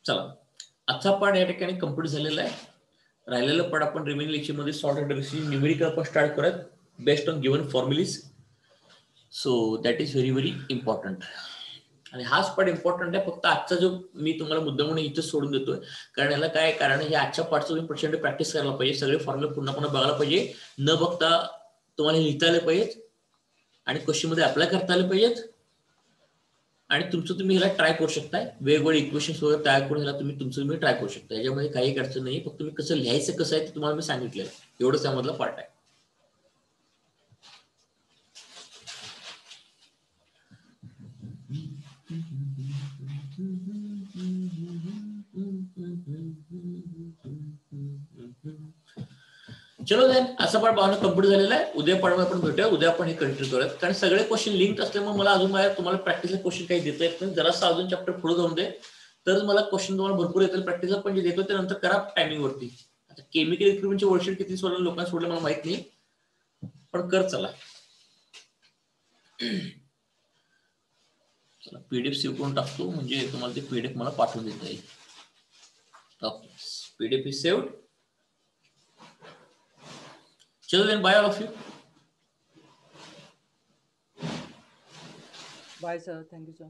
चला, आजचा पार्ट या ठिकाणी कम्प्लीट झालेला आहे. राहिलेलं पार्ट आपण रिमेनिंग लेक्चर मध्ये सॉर्ट हायड्रोलिसिस न्यूमेरिकल आपण स्टार्ट करूयात based on given formulae. So that is very very important. आणि हाच पार्ट इम्पॉर्टंट आहे. फक्त आजचा जो मी तुम्हाला मुद्दा म्हणून इथं सोडून देतोय, कारण याला काय कारण हे आजच्या पार्टचं तुम्ही प्रचंड प्रॅक्टिस करायला पाहिजे. सगळे फॉर्म्युले पुन्हा पुन्हा बघायला पाहिजे. न बघता तुम्हाला लिहिता आले पाहिजेत आणि क्वेश्चन मध्ये अप्लाय करता आले पाहिजेत. आणि तुमचं तुम्ही ह्याला ट्राय करू शकताय. वेगवेगळे इक्वेशन्स वगैरे तयार करून ह्याला तुम्ही ट्राय करू शकता. याच्यामध्ये काही अडचण नाही. फक्त तुम्ही कसं लिहायचं कसं आहे ते तुम्हाला मी सांगितलं. एवढंच त्यामधला पार्ट आहे. चलो देन, असा पार्ट भावना कम्प्लीट झालेला आहे. उद्या पाडवा आपण भेटूया. उद्या आपण हे कंटिन्यू करूयात, कारण सगळे क्वेश्चन लिंक असल्यामुळे मला अजून तुम्हाला प्रॅक्टिसला क्वेश्चन काही देता येत नाही. जरासं अजून चॅप्टर पुढे जाऊन दे, तर मला क्वेश्चन तुम्हाला भरपूर येतील प्रॅक्टिसला. पण जे देतो ते नंतर करा टायमिंग वरती. आता केमिकल इक्विपमेंटचे वर्षन किती सोडलं लोकांना सोडलं मला माहित नाही, पण कर. चला PDF सेव्ह करून टाकतो, म्हणजे तुम्हाला ते PDF मला पाठवून देता येईल. Okay, PDF is saved. चलो then, bye all of you. Bye sir, thank you sir.